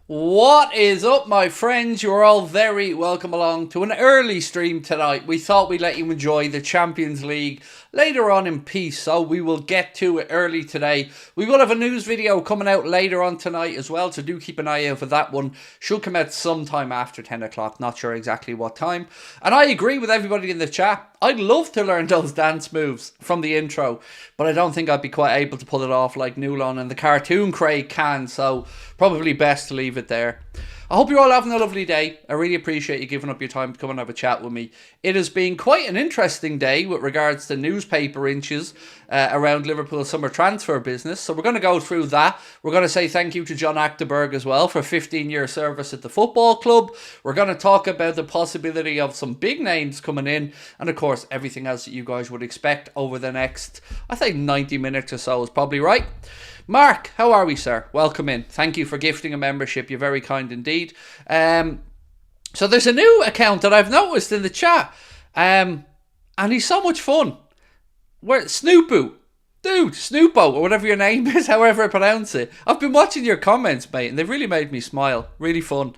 What is up, my friends? You're all very welcome along to an early stream tonight. We thought we'd let you enjoy the Champions League later on in peace, so we will get to it early today. We will have a news video coming out later on tonight as well, so do keep an eye out for that one. Should come out sometime after 10 o'clock, not sure exactly what time. And I agree with everybody in the chat. I'd love to learn those dance moves from the intro, but I don't think I'd be quite able to pull it off like Nulon and the cartoon Craig can, so probably best to leave it there. I hope you're all having a lovely day. I really appreciate you giving up your time to come and have a chat with me. It has been quite an interesting day with regards to newspaper inches around Liverpool's summer transfer business. So we're going to go through that. We're going to say thank you to John Achterberg as well for 15-year service at the football club. We're going to talk about the possibility of some big names coming in. And of course, everything else that you guys would expect over the next, I think 90 minutes or so is probably right. Mark, how are we, sir? Welcome in. Thank you for gifting a membership. You're very kind indeed. So there's a new account that I've noticed in the chat. And he's so much fun. Where Snoopoo. Dude, Snoopo, or whatever your name is, however I pronounce it. I've been watching your comments, mate, and they've really made me smile. Really fun.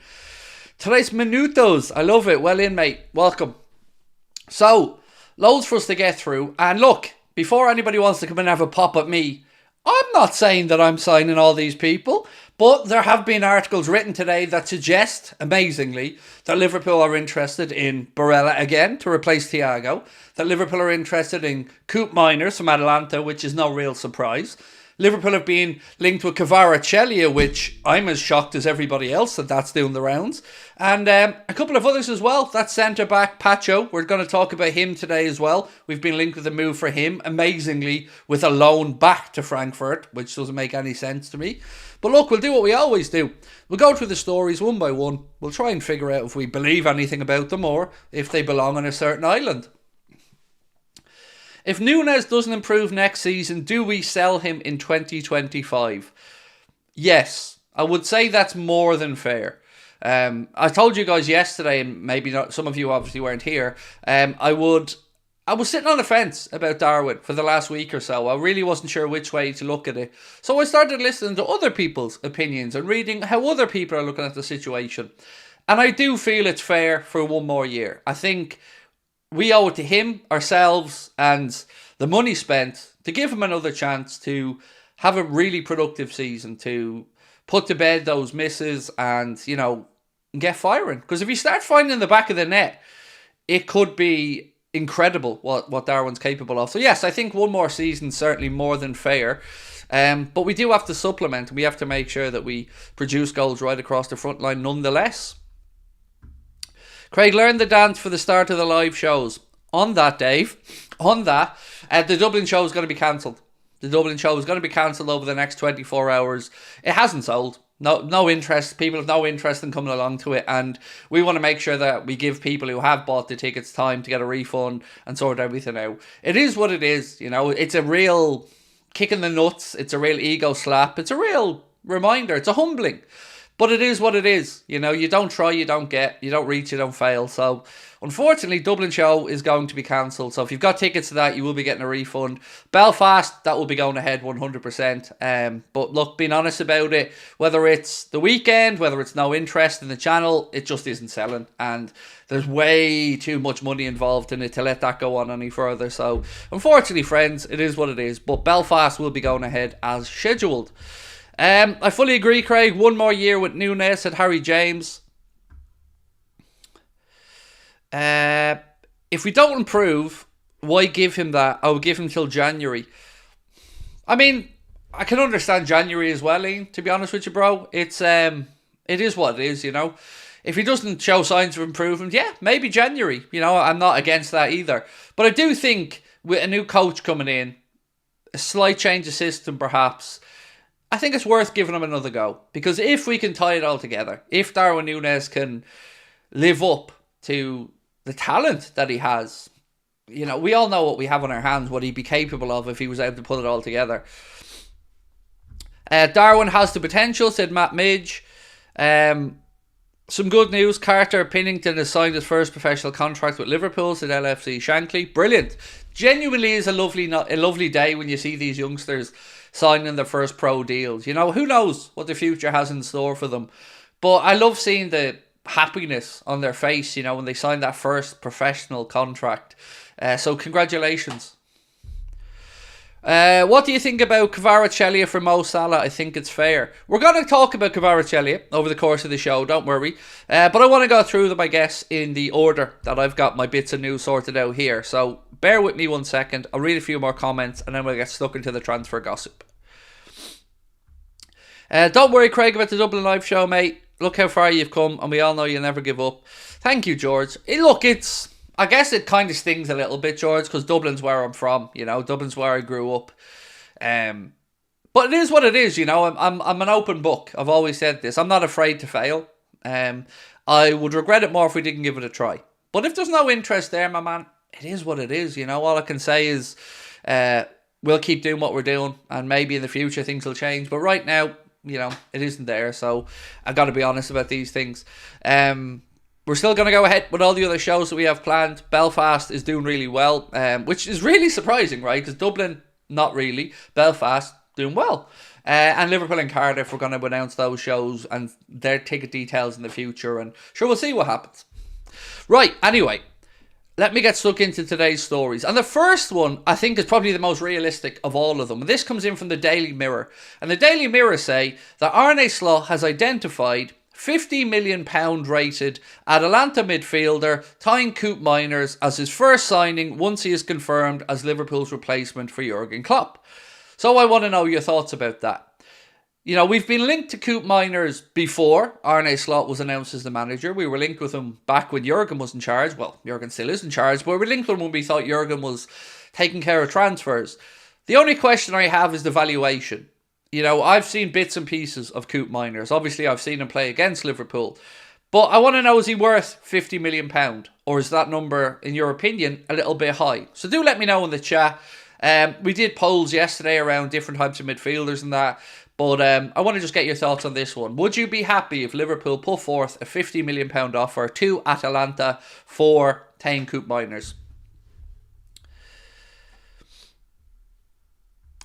Today's Minutos. I love it. Well in, mate. Welcome. So, loads for us to get through. And look, before anybody wants to come and have a pop at me, I'm not saying that I'm signing all these people, but there have been articles written today that suggest, amazingly, that Liverpool are interested in Barella again to replace Thiago, that Liverpool are interested in Koopmeiners from Atalanta, which is no real surprise. Liverpool have been linked with Kvaratskhelia, which I'm as shocked as everybody else that that's doing the rounds. And a couple of others as well. That centre-back, Pacho. We're going to talk about him today as well. We've been linked with a move for him, amazingly, with a loan back to Frankfurt, which doesn't make any sense to me. But look, we'll do what we always do. We'll go through the stories one by one. We'll try and figure out if we believe anything about them or if they belong on a certain island. If Nunez doesn't improve next season, do we sell him in 2025? Yes, I would say that's more than fair. I told you guys yesterday, and maybe not, some of you obviously weren't here, I was sitting on the fence about Darwin for the last week or so. I really wasn't sure which way to look at it. So I started listening to other people's opinions and reading how other people are looking at the situation. And I do feel it's fair for one more year. I think we owe it to him, ourselves, and the money spent to give him another chance to have a really productive season, to put to bed those misses and, you know, get firing. Because if you start finding the back of the net, it could be incredible what Darwin's capable of. So yes, I think one more season certainly more than fair. But we do have to supplement. We have to make sure that we produce goals right across the front line nonetheless. Craig, learn the dance for the start of the live shows. On that, Dave, on that, the Dublin show is going to be cancelled. The Dublin show is going to be cancelled over the next 24 hours. It hasn't sold. No interest. People have no interest in coming along to it. And we want to make sure that we give people who have bought the tickets time to get a refund and sort everything out. It is what it is. You know, it's a real kick in the nuts. It's a real ego slap. It's a real reminder. It's a humbling. But it is what it is. You know, you don't try, you don't get. You don't reach, you don't fail. So, unfortunately, Dublin show is going to be cancelled. So, if you've got tickets to that, you will be getting a refund. Belfast, that will be going ahead 100%. But look, being honest about it, whether it's the weekend, whether it's no interest in the channel, it just isn't selling. And there's way too much money involved in it to let that go on any further. So, unfortunately, friends, it is what it is. But Belfast will be going ahead as scheduled. I fully agree, Craig. One more year with Nunez, said Harry James. If we don't improve, why give him that? I will give him till January. I mean, I can understand January as well, Ian, to be honest with you, bro. It is what it is, you know. If he doesn't show signs of improvement, yeah, maybe January. You know, I'm not against that either. But I do think with a new coach coming in, a slight change of system perhaps, I think it's worth giving him another go. Because if we can tie it all together, if Darwin Nunez can live up to the talent that he has, you know, we all know what we have on our hands, what he'd be capable of if he was able to put it all together. Darwin has the potential, said Matt Midge. Some good news. Carter Pinnington has signed his first professional contract with Liverpool, said LFC Shankly. Brilliant. Genuinely is a lovely day when you see these youngsters signing their first pro deals. You know, who knows what the future has in store for them. But I love seeing the happiness on their face, you know, when they signed that first professional contract. So congratulations. What do you think about Kvaratskhelia for Mo Salah? I think it's fair. We're going to talk about Kvaratskhelia over the course of the show, don't worry. But I want to go through them, I guess, in the order that I've got my bits of news sorted out here. So bear with me 1 second. I'll read a few more comments and then we'll get stuck into the transfer gossip. Don't worry, Craig, about the Dublin live show, mate. Look how far you've come, and we all know you'll never give up. Thank you, George. I guess it kind of stings a little bit, George, because Dublin's where I'm from, you know. Dublin's where I grew up. But it is what it is, you know. I'm an open book. I've always said this. I'm not afraid to fail. I would regret it more if we didn't give it a try. But if there's no interest there, my man, it is what it is, you know. All I can say is we'll keep doing what we're doing, and maybe in the future things will change. But right now, you know, it isn't there, so I got to be honest about these things. We're still going to go ahead with all the other shows that we have planned. Belfast is doing really well, which is really surprising, right? Because Dublin, not really. Belfast, doing well. And Liverpool and Cardiff, we're going to announce those shows and their ticket details in the future. And sure, we'll see what happens. Right, anyway, let me get stuck into today's stories. And the first one, I think, is probably the most realistic of all of them. And this comes in from the Daily Mirror. And the Daily Mirror say that Arne Slot has identified £50 million rated Atalanta midfielder Teun Koopmeiners as his first signing once he is confirmed as Liverpool's replacement for Jurgen Klopp. So I want to know your thoughts about that. You know, we've been linked to Koopmeiners before Arne Slot was announced as the manager. We were linked with him back when Jurgen was in charge. Well, Jurgen still is in charge, but we were linked with him when we thought Jurgen was taking care of transfers. The only question I have is the valuation. You know, I've seen bits and pieces of Koopmeiners. Obviously, I've seen him play against Liverpool. But I want to know, is he worth £50 million? Or is that number, in your opinion, a little bit high? So do let me know in the chat. We did polls yesterday around different types of midfielders and that. But I want to just get your thoughts on this one. Would you be happy if Liverpool put forth a £50 million offer to Atalanta for Teun Koopmeiners?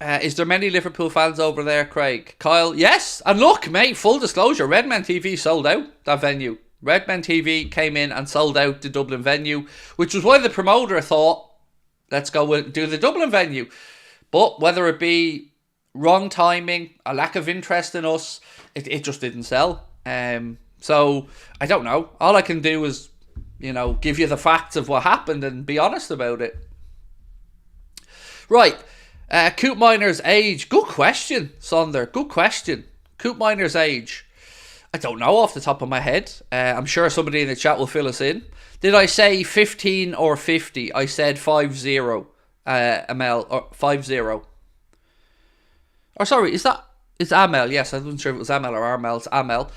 Is there many Liverpool fans over there, Craig? Kyle, yes. And look, mate, full disclosure, Redmen TV sold out that venue. Redmen TV came in and sold out the Dublin venue, which was why the promoter thought, let's go do the Dublin venue. But whether it be wrong timing, a lack of interest in us, it just didn't sell. So, I don't know. All I can do is, you know, give you the facts of what happened and be honest about it. Right. Koopmeiners' age. Good question, Sonder. Good question. Koopmeiners' age. I don't know off the top of my head. I'm sure somebody in the chat will fill us in. Did I say 15 or 50? I said 50. Amel, or 50. Or sorry, it's Amel. Yes, I wasn't sure if it was Amel or Armel. It's Amel.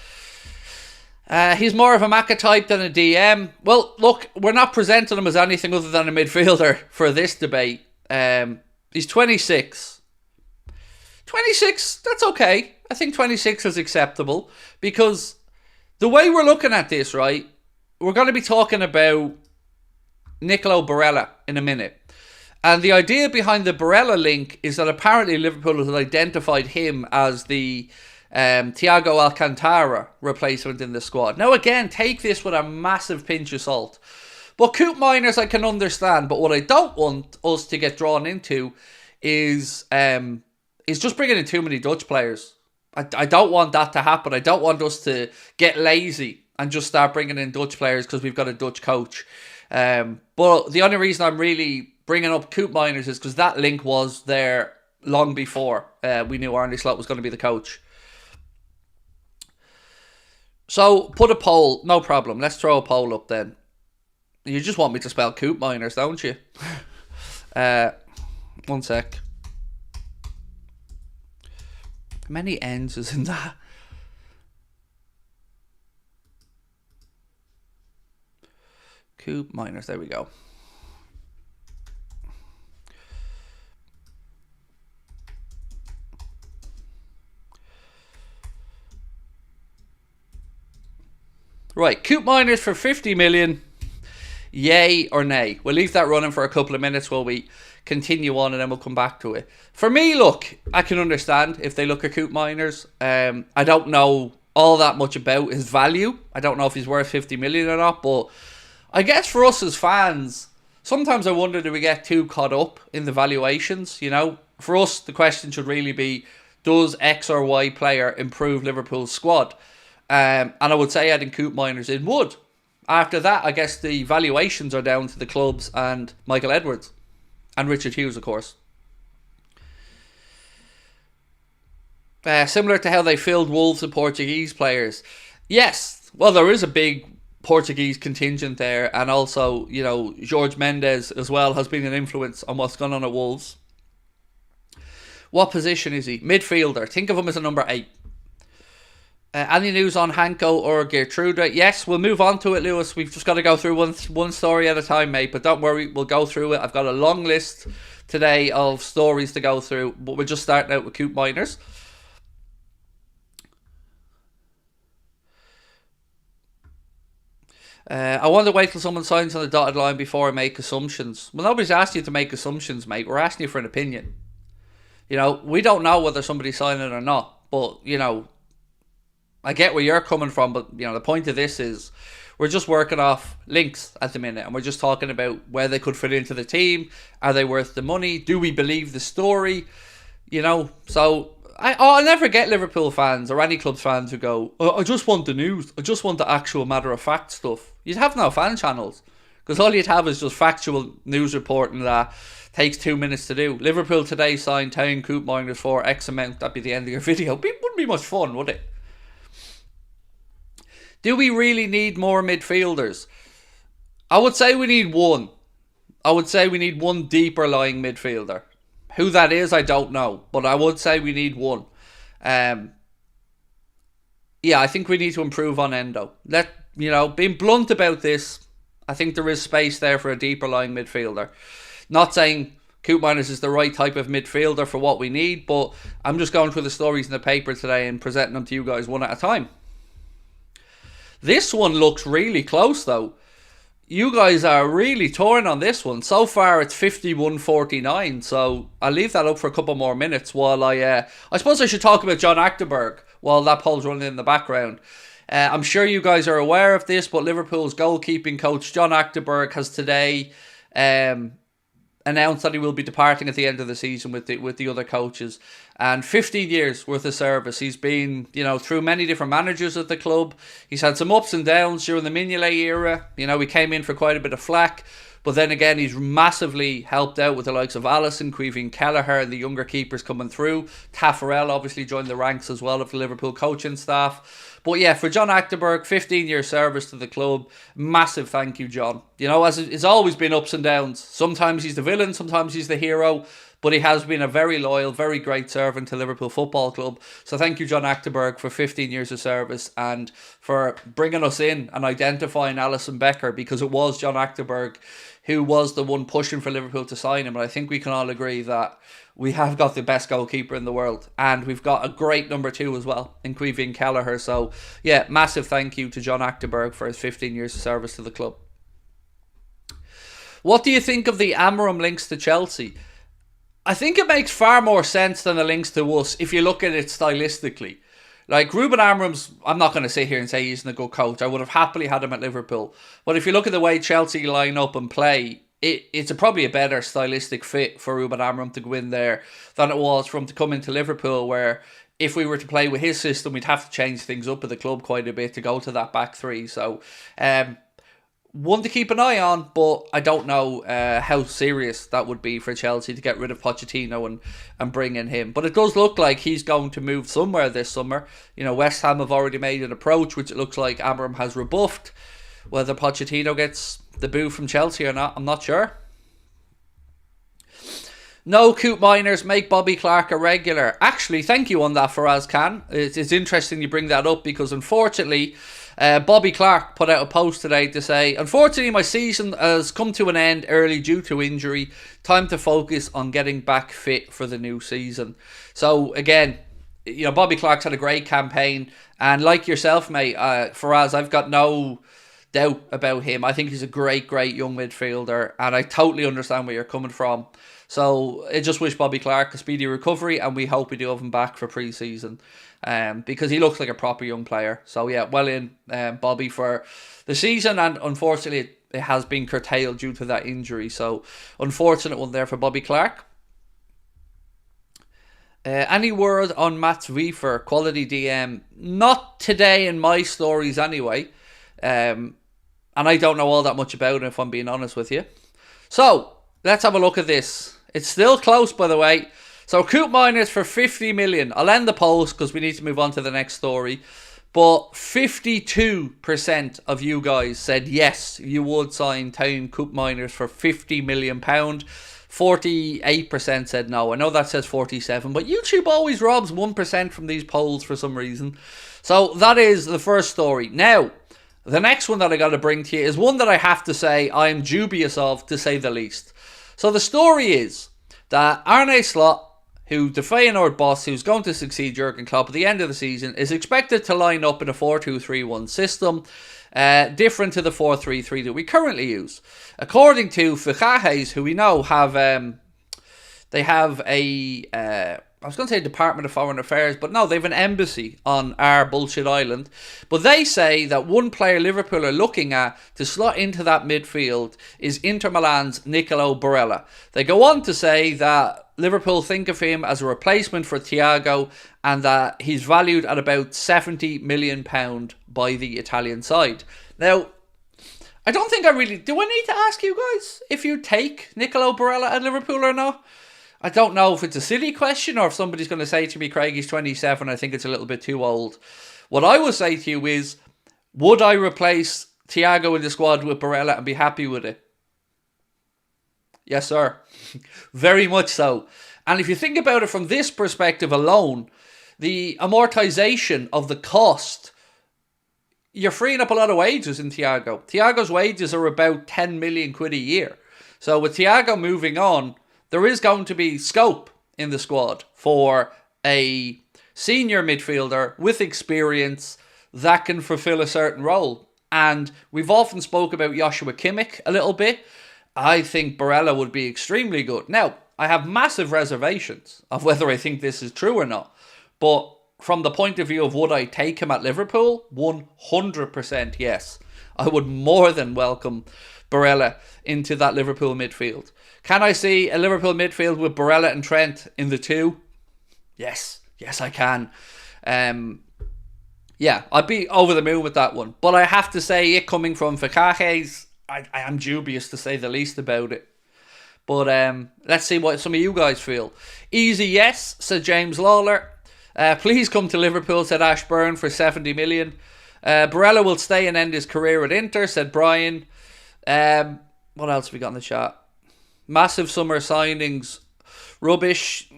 He's more of a Maka type than a DM. Well, look, we're not presenting him as anything other than a midfielder for this debate. He's 26. 26, that's okay. I think 26 is acceptable. Because the way we're looking at this, right, we're going to be talking about Nico Barella in a minute. And the idea behind the Barella link is that apparently Liverpool has identified him as the Thiago Alcantara replacement in the squad. Now again, take this with a massive pinch of salt. But Koopmeiners I can understand, but what I don't want us to get drawn into is just bringing in too many Dutch players. I don't want that to happen. I don't want us to get lazy and just start bringing in Dutch players because we've got a Dutch coach. But the only reason I'm really bringing up Koopmeiners is because that link was there long before we knew Arne Slot was going to be the coach. So put a poll, no problem. Let's throw a poll up then. You just want me to spell Koopmeiners, don't you? 1 sec. How many N's is in that? Koopmeiners, there we go. Right, Koopmeiners for 50 million. Yay or nay? We'll leave that running for a couple of minutes while we continue on and then we'll come back to it. For me, look, I can understand if they look at Koopmeiners. I don't know all that much about his value. I don't know if he's worth 50 million or not, but I guess for us as fans, sometimes I wonder, do we get too caught up in the valuations? You know, for us, the question should really be, does X or Y player improve Liverpool's squad? And I would say adding Koopmeiners in would. After that, I guess the valuations are down to the clubs and Michael Edwards. And Richard Hughes, of course. Similar to how they filled Wolves with Portuguese players. Yes, well, there is a big Portuguese contingent there. And also, you know, Jorge Mendes as well has been an influence on what's gone on at Wolves. What position is he? Midfielder. Think of him as a number 8. Any news on Hanko or Gertrude? Yes, we'll move on to it, Lewis. We've just got to go through one story at a time, mate. But don't worry, we'll go through it. I've got a long list today of stories to go through. But we're just starting out with Koopmeiners. I want to wait till someone signs on the dotted line before I make assumptions. Well, nobody's asked you to make assumptions, mate. We're asking you for an opinion. You know, we don't know whether somebody's signing or not. But, you know, I get where you're coming from, but you know the point of this is we're just working off links at the minute, and we're just talking about where they could fit into the team. Are they worth the money? Do we believe the story? You know, so I'll never get Liverpool fans or any club's fans who go, I just want the news. I just want the actual matter of fact stuff. You'd have no fan channels because all you'd have is just factual news reporting that takes 2 minutes to do. Liverpool today signed Teun Koopmeiners for X amount. That'd be the end of your video. It wouldn't be much fun, would it? Do we really need more midfielders? I would say we need one. I would say we need one deeper lying midfielder. Who that is, I don't know. But I would say we need one. Yeah, I think we need to improve on Endo. Being blunt about this, I think there is space there for a deeper lying midfielder. Not saying Koopmeiners is the right type of midfielder for what we need, but I'm just going through the stories in the paper today and presenting them to you guys one at a time. This one looks really close though. You guys are really torn on this one. So far it's 51-49, so I'll leave that up for a couple more minutes while I suppose I should talk about John Achterberg while that poll's running in the background. I'm sure you guys are aware of this, but Liverpool's goalkeeping coach John Achterberg has today announced that he will be departing at the end of the season with the other coaches. And 15 years worth of service. He's been, through many different managers at the club. He's had some ups and downs during the Mignolet era. He came in for quite a bit of flack. But then again, he's massively helped out with the likes of Alisson, Kvicha Kvaratskhelia, and the younger keepers coming through. Barella obviously joined the ranks as well of the Liverpool coaching staff. But yeah, for John Achterberg, 15-year service to the club. Massive thank you, John. As it's always been ups and downs. Sometimes he's the villain, sometimes he's the hero. But he has been a very loyal, very great servant to Liverpool Football Club. So thank you, John Achterberg, for 15 years of service and for bringing us in and identifying Alisson Becker, because it was John Achterberg who was the one pushing for Liverpool to sign him. And I think we can all agree that we have got the best goalkeeper in the world. And we've got a great number 2 as well in Kvicha Kvaratskhelia. So yeah, massive thank you to John Achterberg for his 15 years of service to the club. What do you think of the Amorim links to Chelsea? I think it makes far more sense than the links to us if you look at it stylistically. Like Ruben Amorim's, I'm not going to sit here and say he isn't a good coach. I would have happily had him at Liverpool. But if you look at the way Chelsea line up and play, it's probably a better stylistic fit for Ruben Amorim to go in there than it was for him to come into Liverpool, where if we were to play with his system, we'd have to change things up at the club quite a bit to go to that back three. So, one to keep an eye on, but I don't know how serious that would be for Chelsea to get rid of Pochettino and bring in him. But it does look like he's going to move somewhere this summer. West Ham have already made an approach, which it looks like Amorim has rebuffed. Whether Pochettino gets the boo from Chelsea or not, I'm not sure. No Koopmeiners, make Bobby Clark a regular. Actually, thank you on that, Faraz Khan. It's interesting you bring that up because unfortunately, Bobby Clark put out a post today to say, unfortunately my season has come to an end early due to injury. Time to focus on getting back fit for the new season. So again, Bobby Clark's had a great campaign, and like yourself, mate, Faraz, I've got no doubt about him. I think he's a great young midfielder, and I totally understand where you're coming from. So I just wish Bobby Clark a speedy recovery, and we hope we do have him back for pre-season, because he looks like a proper young player. So yeah, well in Bobby for the season, and unfortunately it has been curtailed due to that injury. So unfortunate one there for Bobby Clark. Any word on Mats Wiefer, quality DM? Not today in my stories anyway. And I don't know all that much about him, if I'm being honest with you. So, let's have a look at this. It's still close, by the way. So, Koopmeiners for 50 million. I'll end the post because we need to move on to the next story. But 52% of you guys said yes, you would sign Teun Koopmeiners for £50 million. 48% said no. I know that says 47, but YouTube always robs 1% from these polls for some reason. So that is the first story. Now, the next one that I got to bring to you is one that I have to say I'm dubious of, to say the least. So the story is that Arne Slot, who the Feyenoord boss, who's going to succeed Jurgen Klopp at the end of the season, is expected to line up in a 4-2-3-1 system, different to the 4-3-3 that we currently use. According to Fichajes, who we know have, they have a, I was going to say Department of Foreign Affairs, but no, they have an embassy on our bullshit island. But they say that one player Liverpool are looking at to slot into that midfield is Inter Milan's Nicolo Barella. They go on to say that Liverpool think of him as a replacement for Thiago, and that he's valued at about £70 million by the Italian side. Now, I don't think I really... Do I need to ask you guys if you take Nicolo Barella at Liverpool or not? I don't know if it's a silly question or if somebody's going to say to me, Craig, he's 27, I think it's a little bit too old. What I will say to you is, would I replace Thiago in the squad with Barella and be happy with it? Yes, sir. Very much so. And if you think about it from this perspective alone, the amortization of the cost, you're freeing up a lot of wages in Thiago. Thiago's wages are about 10 million quid a year. So with Thiago moving on, there is going to be scope in the squad for a senior midfielder with experience that can fulfill a certain role. And we've often spoke about Joshua Kimmich a little bit. I think Barella would be extremely good. Now, I have massive reservations of whether I think this is true or not. But from the point of view of would I take him at Liverpool? 100% yes. I would more than welcome Barella into that Liverpool midfield. Can I see a Liverpool midfield with Barella and Trent in the two? Yes. Yes, I can. Yeah, I'd be over the moon with that one. But I have to say, it coming from Fichajes, I am dubious to say the least about it. But let's see what some of you guys feel. Easy yes, said James Lawler. Please come to Liverpool, said Ash Byrne, for 70 million. Barella will stay and end his career at Inter, said Brian. What else have we got in the chat? Massive summer signings. Rubbish.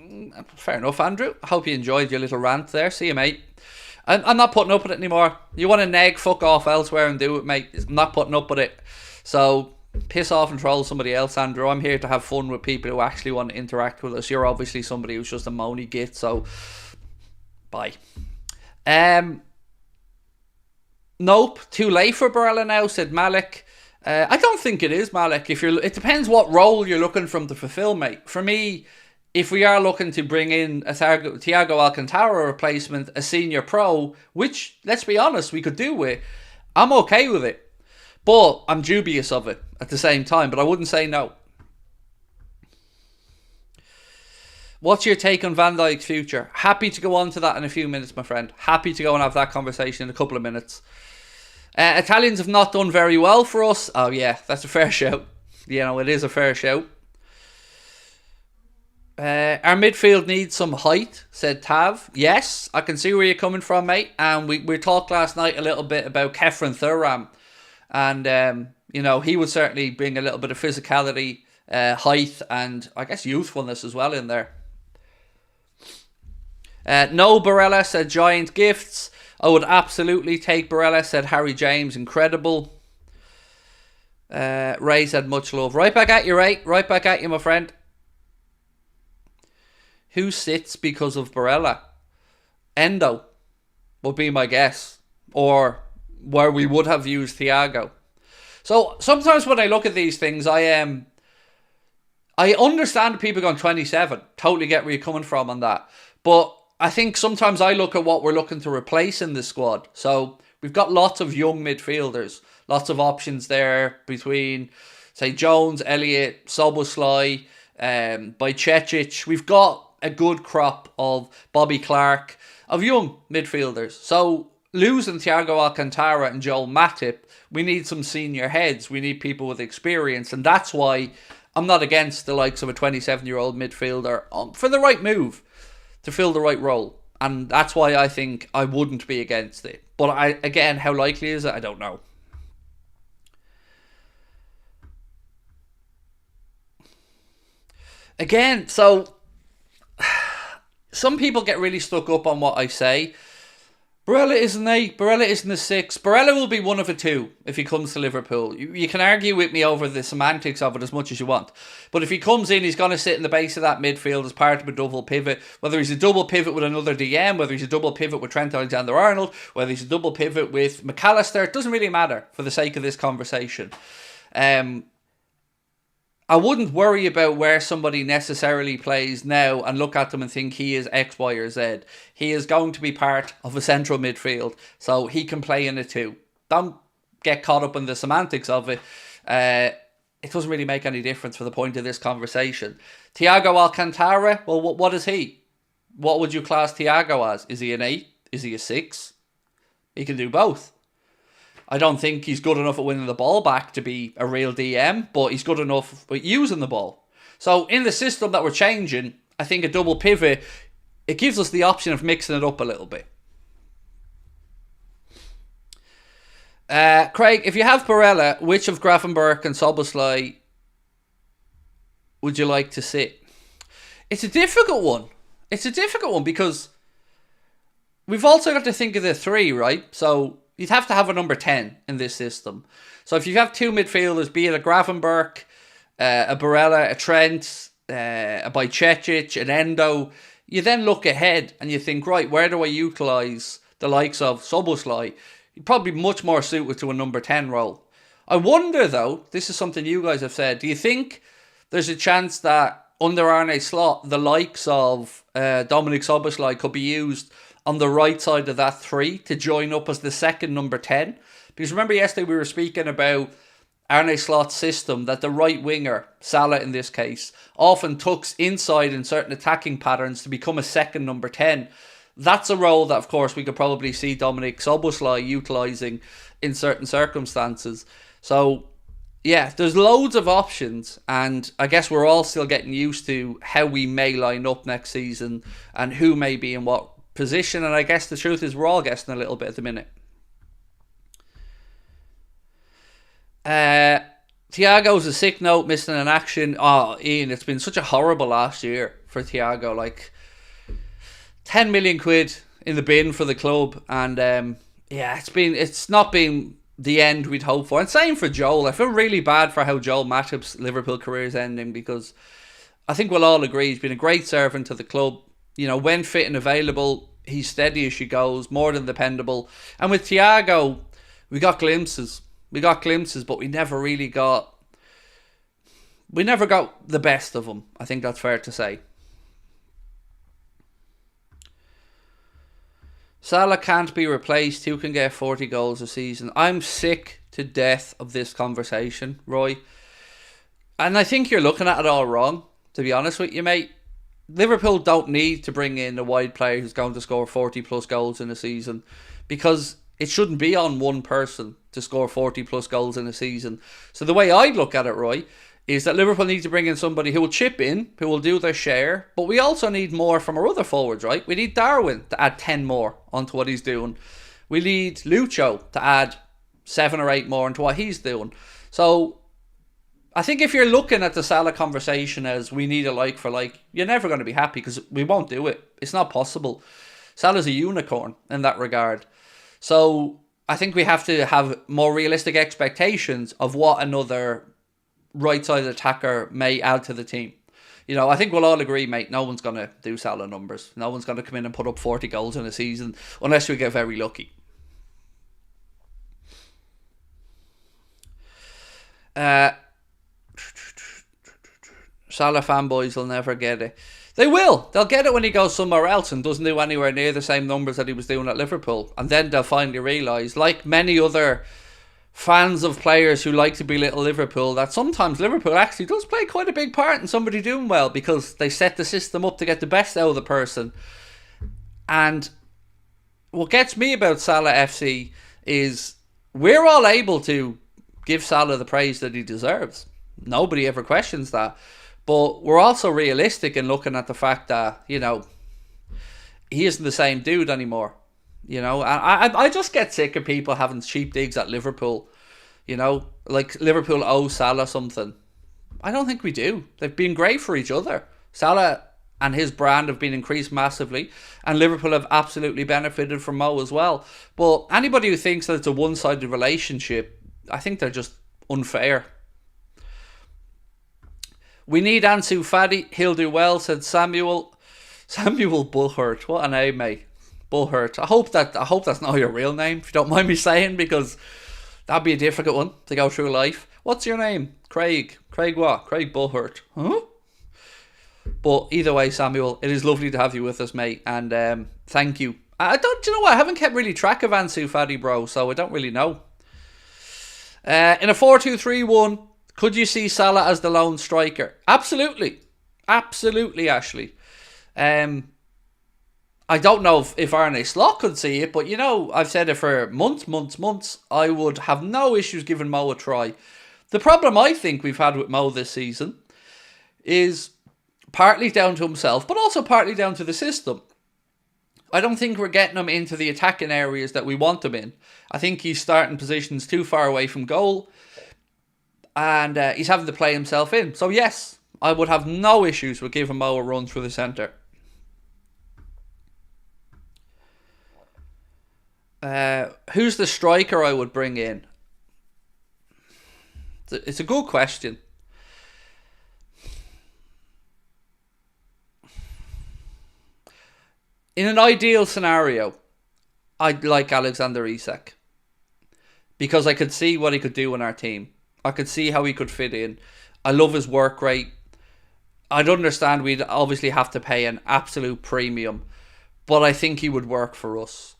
Fair enough, Andrew. I hope you enjoyed your little rant there. See you, mate. I'm not putting up with it anymore. You want to neg, fuck off elsewhere and do it, mate. I'm not putting up with it. So, piss off and troll somebody else, Andrew. I'm here to have fun with people who actually want to interact with us. You're obviously somebody who's just a moany git, so bye. Nope, too late for Barella now, said Malik. I don't think it is, Malik. It depends what role you're looking for him to fulfill, mate. For me, if we are looking to bring in a Thiago Alcantara replacement, a senior pro, which, let's be honest, we could do with, I'm okay with it. But I'm dubious of it at the same time, but I wouldn't say no. What's your take on Van Dijk's future? Happy to go on to that in a few minutes, my friend. Happy to go and have that conversation in a couple of minutes. Italians have not done very well for us. Oh yeah, that's a fair shout. You know, it is a fair shout. Our midfield needs some height, said Tav. Yes, I can see where you're coming from, mate. And we talked last night a little bit about Kefren Thuram. And, you know, he would certainly bring a little bit of physicality, height, and I guess youthfulness as well in there. No Barella, said Giant Gifts. I would absolutely take Barella, said Harry James. Incredible. Ray said much love. Right back at you, Ray. Right back at you, my friend. Who sits because of Barella? Endo would be my guess. Or where we would have used Thiago. So sometimes when I look at these things, I understand people going 27. Totally get where you're coming from on that. But I think sometimes I look at what we're looking to replace in the squad. So we've got lots of young midfielders. Lots of options there between, say, Jones, Elliott, Szoboszlai, Bajcetic. We've got a good crop of Bobby Clark, of young midfielders. So losing Thiago Alcantara and Joel Matip, we need some senior heads. We need people with experience. And that's why I'm not against the likes of a 27-year-old midfielder for the right move to fill the right role. And that's why I think I wouldn't be against it. But again, how likely is it? I don't know. Again, so some people get really stuck up on what I say. Barella is an 8, Barella isn't a 6. Barella will be one of a 2 if he comes to Liverpool. You can argue with me over the semantics of it as much as you want. But if he comes in, he's going to sit in the base of that midfield as part of a double pivot. Whether he's a double pivot with another DM, whether he's a double pivot with Trent Alexander-Arnold, whether he's a double pivot with McAllister, it doesn't really matter for the sake of this conversation. I wouldn't worry about where somebody necessarily plays now and look at them and think he is X, Y, or Z. He is going to be part of a central midfield, so he can play in it too. Don't get caught up in the semantics of it. It doesn't really make any difference for the point of this conversation. Thiago Alcantara, well, what is he? What would you class Thiago as? Is he an 8? Is he a 6? He can do both. I don't think he's good enough at winning the ball back to be a real DM, but he's good enough at using the ball. So in the system that we're changing, I think a double pivot, it gives us the option of mixing it up a little bit. Craig, if you have Barella, which of Gravenberch and Szoboszlai would you like to sit? It's a difficult one. It's a difficult one because we've also got to think of the 3, right? So you'd have to have a number 10 in this system. So if you have 2 midfielders, be it a Gravenberch, a Barella, a Trent, a Bajcetic, an Endo, you then look ahead and you think, right, where do I utilise the likes of Szoboszlai? You'd probably be much more suited to a number 10 role. I wonder, though, this is something you guys have said, do you think there's a chance that under Arne Slot, the likes of Dominik Szoboszlai could be used on the right side of that 3 to join up as the second number 10? Because remember yesterday we were speaking about Arne Slot's system, that the right winger, Salah in this case, often tucks inside in certain attacking patterns to become a second number 10. That's a role that, of course, we could probably see Dominik Szoboszlai utilising in certain circumstances. So, yeah, there's loads of options, and I guess we're all still getting used to how we may line up next season and who may be in what position, and I guess the truth is we're all guessing a little bit at the minute. Thiago's a sick note, missing an action. Oh, Ian, it's been such a horrible last year for Thiago. Like 10 million quid in the bin for the club, and yeah, it's not been the end we'd hoped for. And same for Joel. I feel really bad for how Joel Matip's Liverpool career is ending, because I think we'll all agree he's been a great servant to the club. You know, when fit and available, he's steady as she goes, more than dependable. And with Thiago, we got glimpses, but we never got the best of him. I think that's fair to say. Salah can't be replaced. Who can get 40 goals a season? I'm sick to death of this conversation, Roy. And I think you're looking at it all wrong, to be honest with you, mate. Liverpool don't need to bring in a wide player who's going to score 40 plus goals in a season, because it shouldn't be on one person to score 40 plus goals in a season. So the way I look at it, Roy, is that Liverpool need to bring in somebody who will chip in, who will do their share, but we also need more from our other forwards, right? We need Darwin to add 10 more onto what he's doing. We need Lucho to add 7 or 8 more into what he's doing. So I think if you're looking at the Salah conversation as we need a like for like, you're never going to be happy, because we won't do it. It's not possible. Salah's a unicorn in that regard. So I think we have to have more realistic expectations of what another right-sided attacker may add to the team. You know, I think we'll all agree, mate, no one's going to do Salah numbers. No one's going to come in and put up 40 goals in a season unless we get very lucky. Uh, Salah fanboys will never get it. They will. They'll get it when he goes somewhere else and doesn't do anywhere near the same numbers that he was doing at Liverpool. And then they'll finally realise, like many other fans of players who like to belittle Liverpool, that sometimes Liverpool actually does play quite a big part in somebody doing well, because they set the system up to get the best out of the person. And what gets me about Salah FC is we're all able to give Salah the praise that he deserves. Nobody ever questions that. But we're also realistic in looking at the fact that, you know, he isn't the same dude anymore. You know, I just get sick of people having cheap digs at Liverpool. You know, like Liverpool owe Salah something. I don't think we do. They've been great for each other. Salah and his brand have been increased massively, and Liverpool have absolutely benefited from Mo as well. But anybody who thinks that it's a one-sided relationship, I think they're just unfair. We need Ansu Fati. He'll do well, said Samuel. Samuel Bullhurt. What a name, mate. Bullhurt. I hope that's not your real name, if you don't mind me saying, because that'd be a difficult one to go through life. What's your name? Craig. Craig what? Craig Bullhurt. Huh? But either way, Samuel, it is lovely to have you with us, mate. And thank you. Do you know what? I haven't kept really track of Ansu Fati, bro, so I don't really know. In a 4-2-3-1, could you see Salah as the lone striker? Absolutely. Absolutely, Ashley. I don't know if Arne Slot could see it, but, you know, I've said it for months. I would have no issues giving Mo a try. The problem I think we've had with Mo this season is partly down to himself, but also partly down to the system. I don't think we're getting him into the attacking areas that we want him in. I think he's starting positions too far away from goal, and he's having to play himself in. So yes, I would have no issues with giving Mo a run through the centre. Who's the striker I would bring in? It's a good question. In an ideal scenario, I'd like Alexander Isak, because I could see what he could do in our team. I could see how he could fit in. I love his work rate. I'd understand we'd obviously have to pay an absolute premium, but I think he would work for us.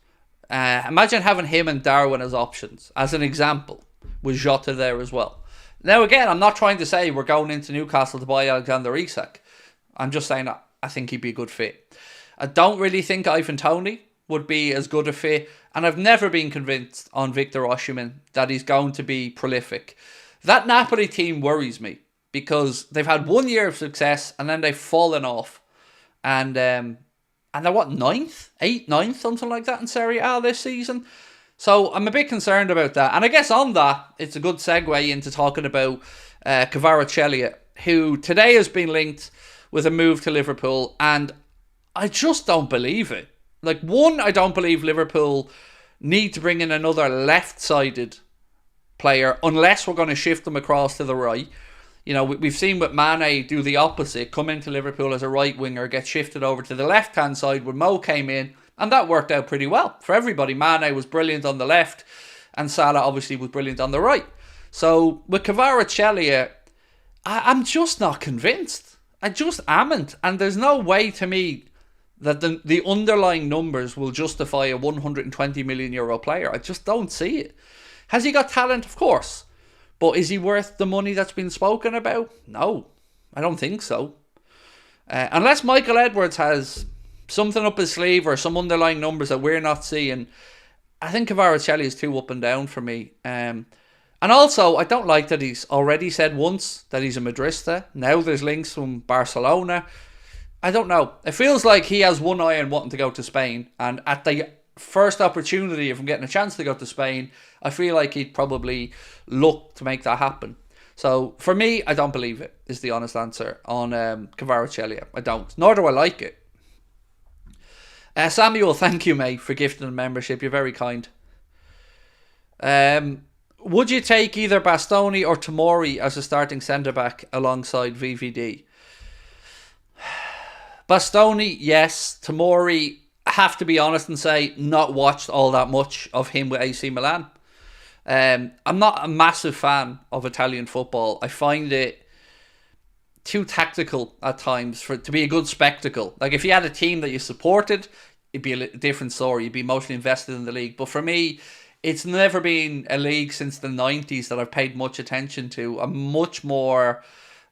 Imagine having him and Darwin as options, as an example, with Jota there as well. Now again, I'm not trying to say we're going into Newcastle to buy Alexander Isak. I'm just saying that I think he'd be a good fit. I don't really think Ivan Toney would be as good a fit, and I've never been convinced on Victor Osimhen that he's going to be prolific. That Napoli team worries me, because they've had 1 year of success and then they've fallen off. And they're what, 9th? 8th, 9th, something like that in Serie A this season. So I'm a bit concerned about that. And I guess on that, it's a good segue into talking about Kvaratskhelia, who today has been linked with a move to Liverpool, and I just don't believe it. Like, one, I don't believe Liverpool need to bring in another left-sided player unless we're going to shift them across to the right. You know, we've seen with Mane do the opposite, come into Liverpool as a right winger, get shifted over to the left-hand side when Mo came in, and that worked out pretty well for everybody. Mane was brilliant on the left, and Salah obviously was brilliant on the right. So with Kvaratskhelia, I'm just not convinced. I just amn't. And there's no way to me that the underlying numbers will justify a 120 million euro player. I just don't see it. Has he got talent? Of course. But is he worth the money that's been spoken about? No, I don't think so. Unless Michael Edwards has something up his sleeve or some underlying numbers that we're not seeing, I think Kvaratskhelia is too up and down for me. And also, I don't like that he's already said once that he's a Madrista. Now there's links from Barcelona. I don't know. It feels like he has one eye on wanting to go to Spain, and at the first opportunity of him getting a chance to go to Spain, I feel like he'd probably look to make that happen. So for me, I don't believe it, is the honest answer on Kvaratskhelia. I don't. Nor do I like it. Samuel, thank you, mate, for gifting a membership. You're very kind. Would you take either Bastoni or Tomori as a starting centre-back alongside VVD? Bastoni, yes. Tomori, I have to be honest and say, not watched all that much of him with AC Milan. I'm not a massive fan of Italian football. I find it too tactical at times for it to be a good spectacle. Like, if you had a team that you supported, it'd be a different story. You'd be emotionally invested in the league. But for me, it's never been a league since the 90s that I've paid much attention to. I'm much more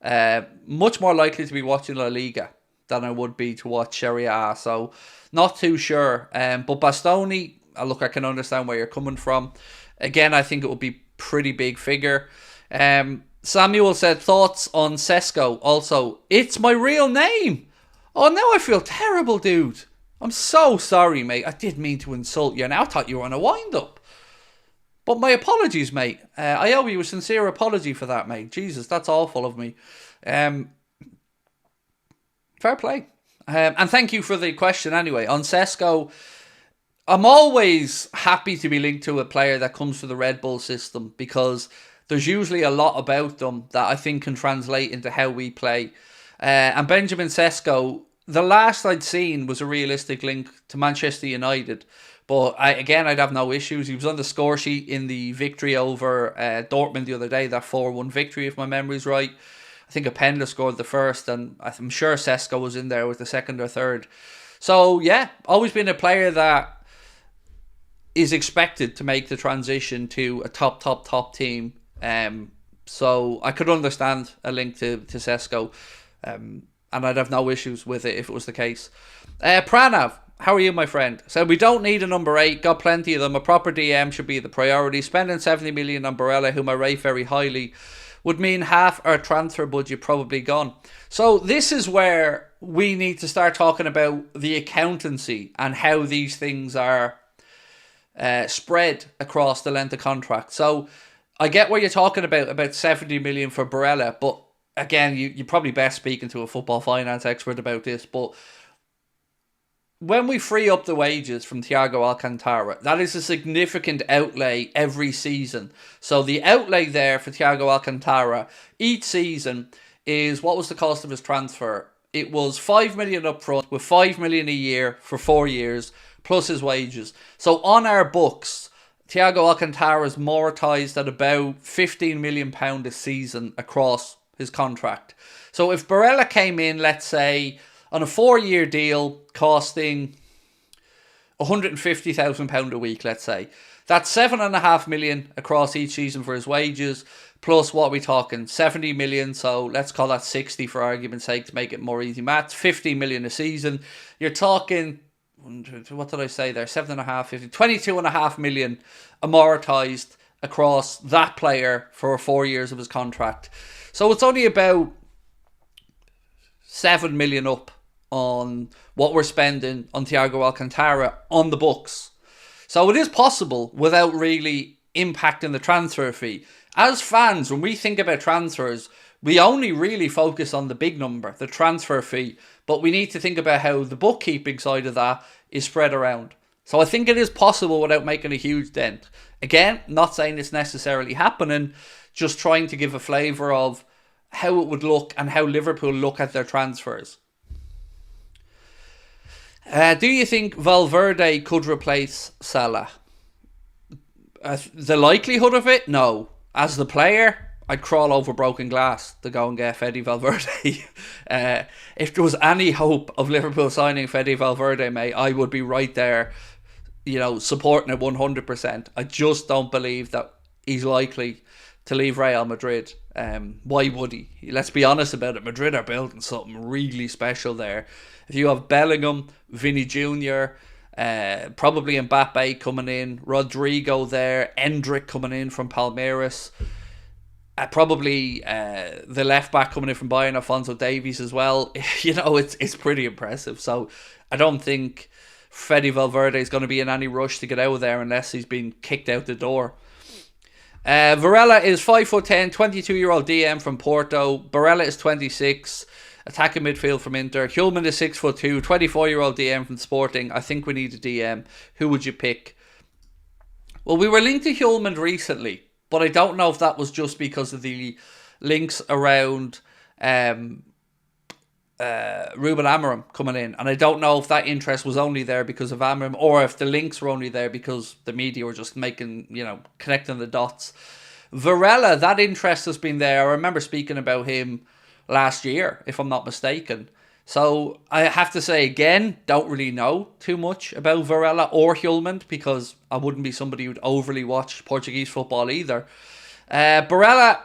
likely to be watching La Liga than I would be to watch Serie A. So, not too sure. But Bastoni, look, I can understand where you're coming from. Again, I think it would be pretty big figure. Samuel said, thoughts on Sesko? Also, it's my real name. Oh, now I feel terrible, dude. I'm so sorry, mate. I didn't mean to insult you, and I thought you were on a wind-up. But my apologies, mate. I owe you a sincere apology for that, mate. Jesus, that's awful of me. Fair play. And thank you for the question anyway. On Sesko, I'm always happy to be linked to a player that comes from the Red Bull system, because there's usually a lot about them that I think can translate into how we play. And Benjamin Sesko, the last I'd seen was a realistic link to Manchester United. But I'd have no issues. He was on the score sheet in the victory over Dortmund the other day, that 4-1 victory, if my memory's right. I think Openda scored the first, and I'm sure Sesko was in there with the second or third. So, yeah, always been a player that is expected to make the transition to a top team. So I could understand a link to Sesko, and I'd have no issues with it if it was the case. Pranav, how are you, my friend? So, we don't need a number 8, got plenty of them. A proper DM should be the priority. Spending 70 million on Barella, whom I rate very highly, would mean half our transfer budget probably gone. So this is where we need to start talking about the accountancy and how these things are spread across the length of contract. So I get what you're talking about 70 million for Barella, but again, you're probably best speaking to a football finance expert about this, but when we free up the wages from Thiago Alcantara, that is a significant outlay every season. So the outlay there for Thiago Alcantara each season is, what was the cost of his transfer? It was 5 million up front with 5 million a year for 4 years plus his wages. So on our books, Thiago Alcantara is amortised at about £15 million a season across his contract. So if Barella came in, let's say, on a 4-year deal costing £150,000 a week, let's say, that's $7.5 million across each season for his wages, plus what are we talking, 70 million, so let's call that 60 for argument's sake to make it more easy maths, 50 million a season. You're talking, what did I say there, 7.5, 50, 22.5 million amortised across that player for 4 years of his contract. So it's only about 7 million up on what we're spending on Thiago Alcantara on the books. So it is possible without really impacting the transfer fee. As fans, when we think about transfers, we only really focus on the big number, the transfer fee, but we need to think about how the bookkeeping side of that is spread around. So I think it is possible without making a huge dent. Again, not saying it's necessarily happening, just trying to give a flavour of how it would look and how Liverpool look at their transfers. Do you think Valverde could replace Salah? The likelihood of it? No. As the player, I'd crawl over broken glass to go and get Fede Valverde. If there was any hope of Liverpool signing Fede Valverde, mate, I would be right there, supporting it 100%. I just don't believe that he's likely to leave Real Madrid. Why would he? Let's be honest about it. Madrid are building something really special there. If you have Bellingham, Vinny Jr., probably Mbappe coming in, Rodrigo there, Endrick coming in from Palmeiras, probably the left back coming in from Bayern, Alphonso Davies as well. It's pretty impressive. So I don't think Fede Valverde is going to be in any rush to get out of there unless he's been kicked out the door. Varela is 5'10", 22-year-old DM from Porto. Barella is 26, attacking midfield from Inter. Houlden is 6'2", 24-year-old DM from Sporting. I think we need a DM. Who would you pick? Well, we were linked to Houlden recently, but I don't know if that was just because of the links around Ruben Amorim coming in, and I don't know if that interest was only there because of Amorim or if the links were only there because the media were just making, connecting the dots. Barella, that interest has been there. I remember speaking about him last year, if I'm not mistaken. So I have to say again, don't really know too much about Barella or Houlden because I wouldn't be somebody who'd overly watch Portuguese football either. Barella,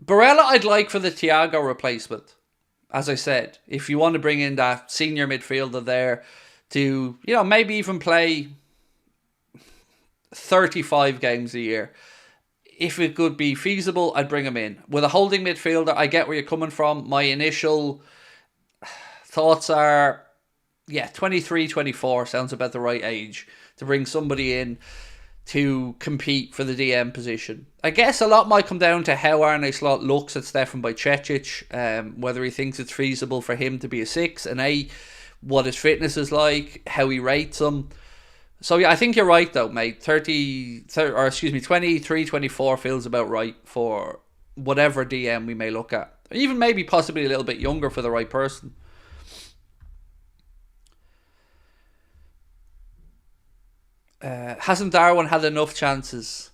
I'd like for the Thiago replacement. As I said, if you want to bring in that senior midfielder there to, maybe even play 35 games a year. If it could be feasible, I'd bring him in. With a holding midfielder, I get where you're coming from. My initial thoughts are, 23, 24 sounds about the right age to bring somebody in to compete for the DM position. I guess a lot might come down to how Arne Slot looks at Stefan Bajcetic, whether he thinks it's feasible for him to be a 6, an 8, what his fitness is like, how he rates him. So I think you're right though, mate. 23, 24 feels about right for whatever DM we may look at. Even maybe possibly a little bit younger for the right person. Hasn't Darwin had enough chances?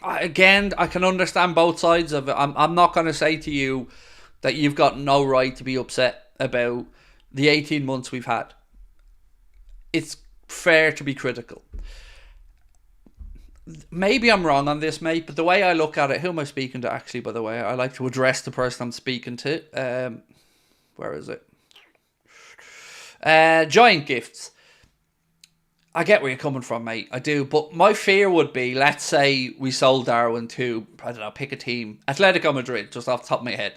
Again, I can understand both sides of it. I'm not going to say to you that you've got no right to be upset about the 18 months we've had. It's fair to be critical. Maybe I'm wrong on this, mate, but the way I look at it, who am I speaking to actually, by the way? I like to address the person I'm speaking to. Where is it? Giant gifts. I get where you're coming from, mate. I do. But my fear would be, let's say we sold Darwin to, I don't know, pick a team. Atletico Madrid, just off the top of my head.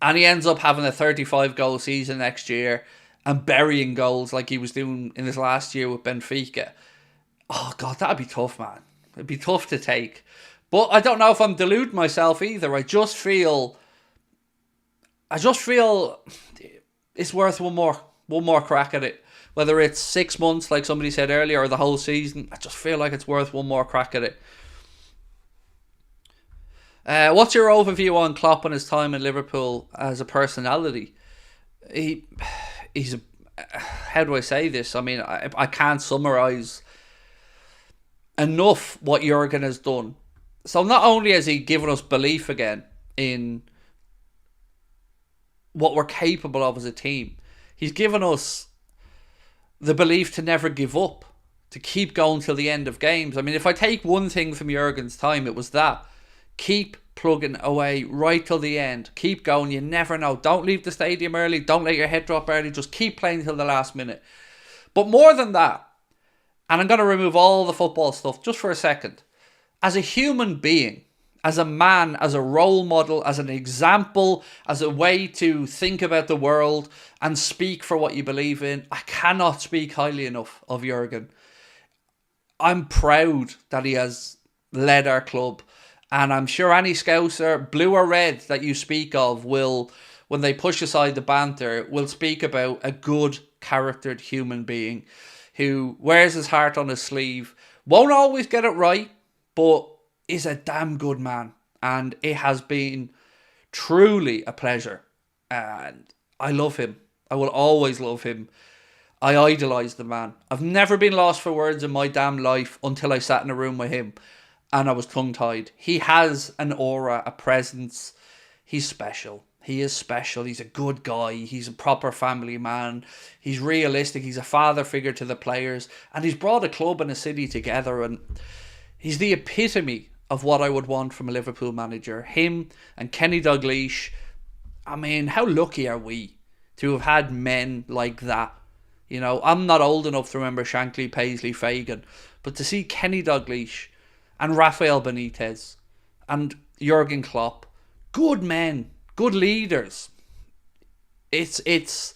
And he ends up having a 35-goal season next year and burying goals like he was doing in his last year with Benfica. Oh, God, that'd be tough, man. It'd be tough to take. But I don't know if I'm deluding myself either. I just feel it's worth one more crack at it. Whether it's 6 months, like somebody said earlier, or the whole season, I just feel like it's worth one more crack at it. What's your overview on Klopp and his time in Liverpool as a personality? He's a, how do I say this? I mean, I can't summarise enough what Jurgen has done. So not only has he given us belief again in what we're capable of as a team, he's given us the belief to never give up, to keep going till the end of games. I mean, if I take one thing from Jurgen's time, it was that. Keep plugging away right till the end. Keep going. You never know. Don't leave the stadium early. Don't let your head drop early. Just keep playing till the last minute. But more than that, and I'm going to remove all the football stuff just for a second. As a human being, as a man, as a role model, as an example, as a way to think about the world and speak for what you believe in, I cannot speak highly enough of Jurgen. I'm proud that he has led our club, and I'm sure any Scouser, blue or red, that you speak of will, when they push aside the banter, will speak about a good charactered human being who wears his heart on his sleeve, won't always get it right, but is a damn good man. And it has been truly a pleasure. And I love him. I will always love him. I idolise the man. I've never been lost for words in my damn life until I sat in a room with him and I was tongue-tied. He has an aura, a presence. He's special. He is special. He's a good guy. He's a proper family man. He's realistic. He's a father figure to the players. And he's brought a club and a city together. And he's the epitome of what I would want from a Liverpool manager. Him and Kenny Dalglish. I mean, how lucky are we to have had men like that? You know, I'm not old enough to remember Shankly, Paisley, Fagan. But to see Kenny Dalglish and Rafael Benitez and Jurgen Klopp, good men, good leaders. It's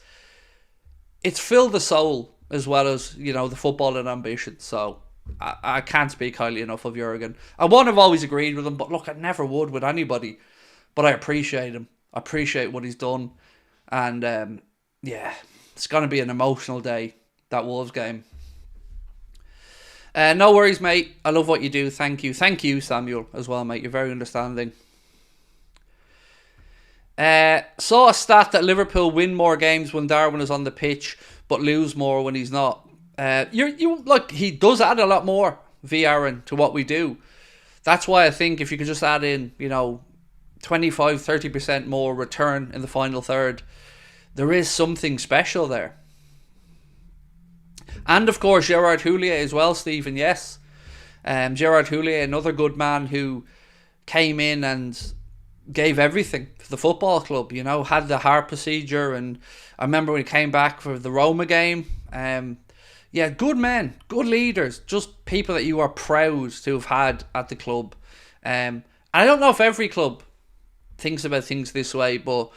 filled the soul as well as, you know, the football and ambition. So I can't speak highly enough of Jurgen. I won't have always agreed with him, but look, I never would with anybody. But I appreciate him. I appreciate what he's done. And yeah, it's going to be an emotional day, that Wolves game. No worries, mate. I love what you do. Thank you. Thank you, Samuel, as well, mate. You're very understanding. Saw a stat that Liverpool win more games when Darwin is on the pitch, but lose more when he's not. He does add a lot more, Aaron, to what we do. That's why I think if you could just add in, 25-30% more return in the final third, there is something special there. And of course, Gerard Houllier as well, Stephen. Yes, Gerard Houllier, another good man who came in and gave everything for the football club. Had the heart procedure, and I remember when he came back for the Roma game. Good men, good leaders, just people that you are proud to have had at the club. And I don't know if every club thinks about things this way, but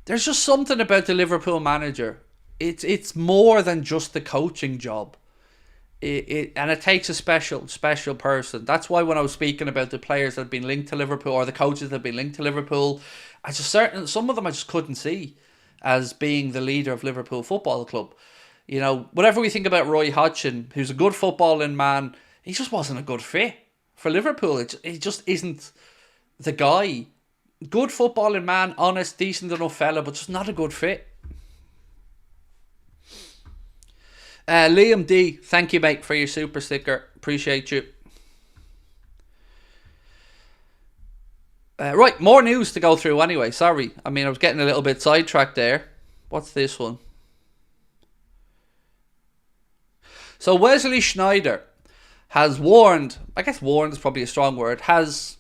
there's just something about the Liverpool manager. It's more than just the coaching job. It takes a special person. That's why when I was speaking about the players that have been linked to Liverpool, or the coaches that have been linked to Liverpool, some of them I just couldn't see as being the leader of Liverpool Football Club. Whatever we think about Roy Hodgson, who's a good footballing man, he just wasn't a good fit for Liverpool. He just isn't the guy. Good footballing man, honest, decent enough fella, but just not a good fit. Liam D, thank you, mate, for your super sticker. Appreciate you. Right, more news to go through anyway. Sorry. I was getting a little bit sidetracked there. What's this one? So Wesley Sneijder has warned, I guess warned is probably a strong word, has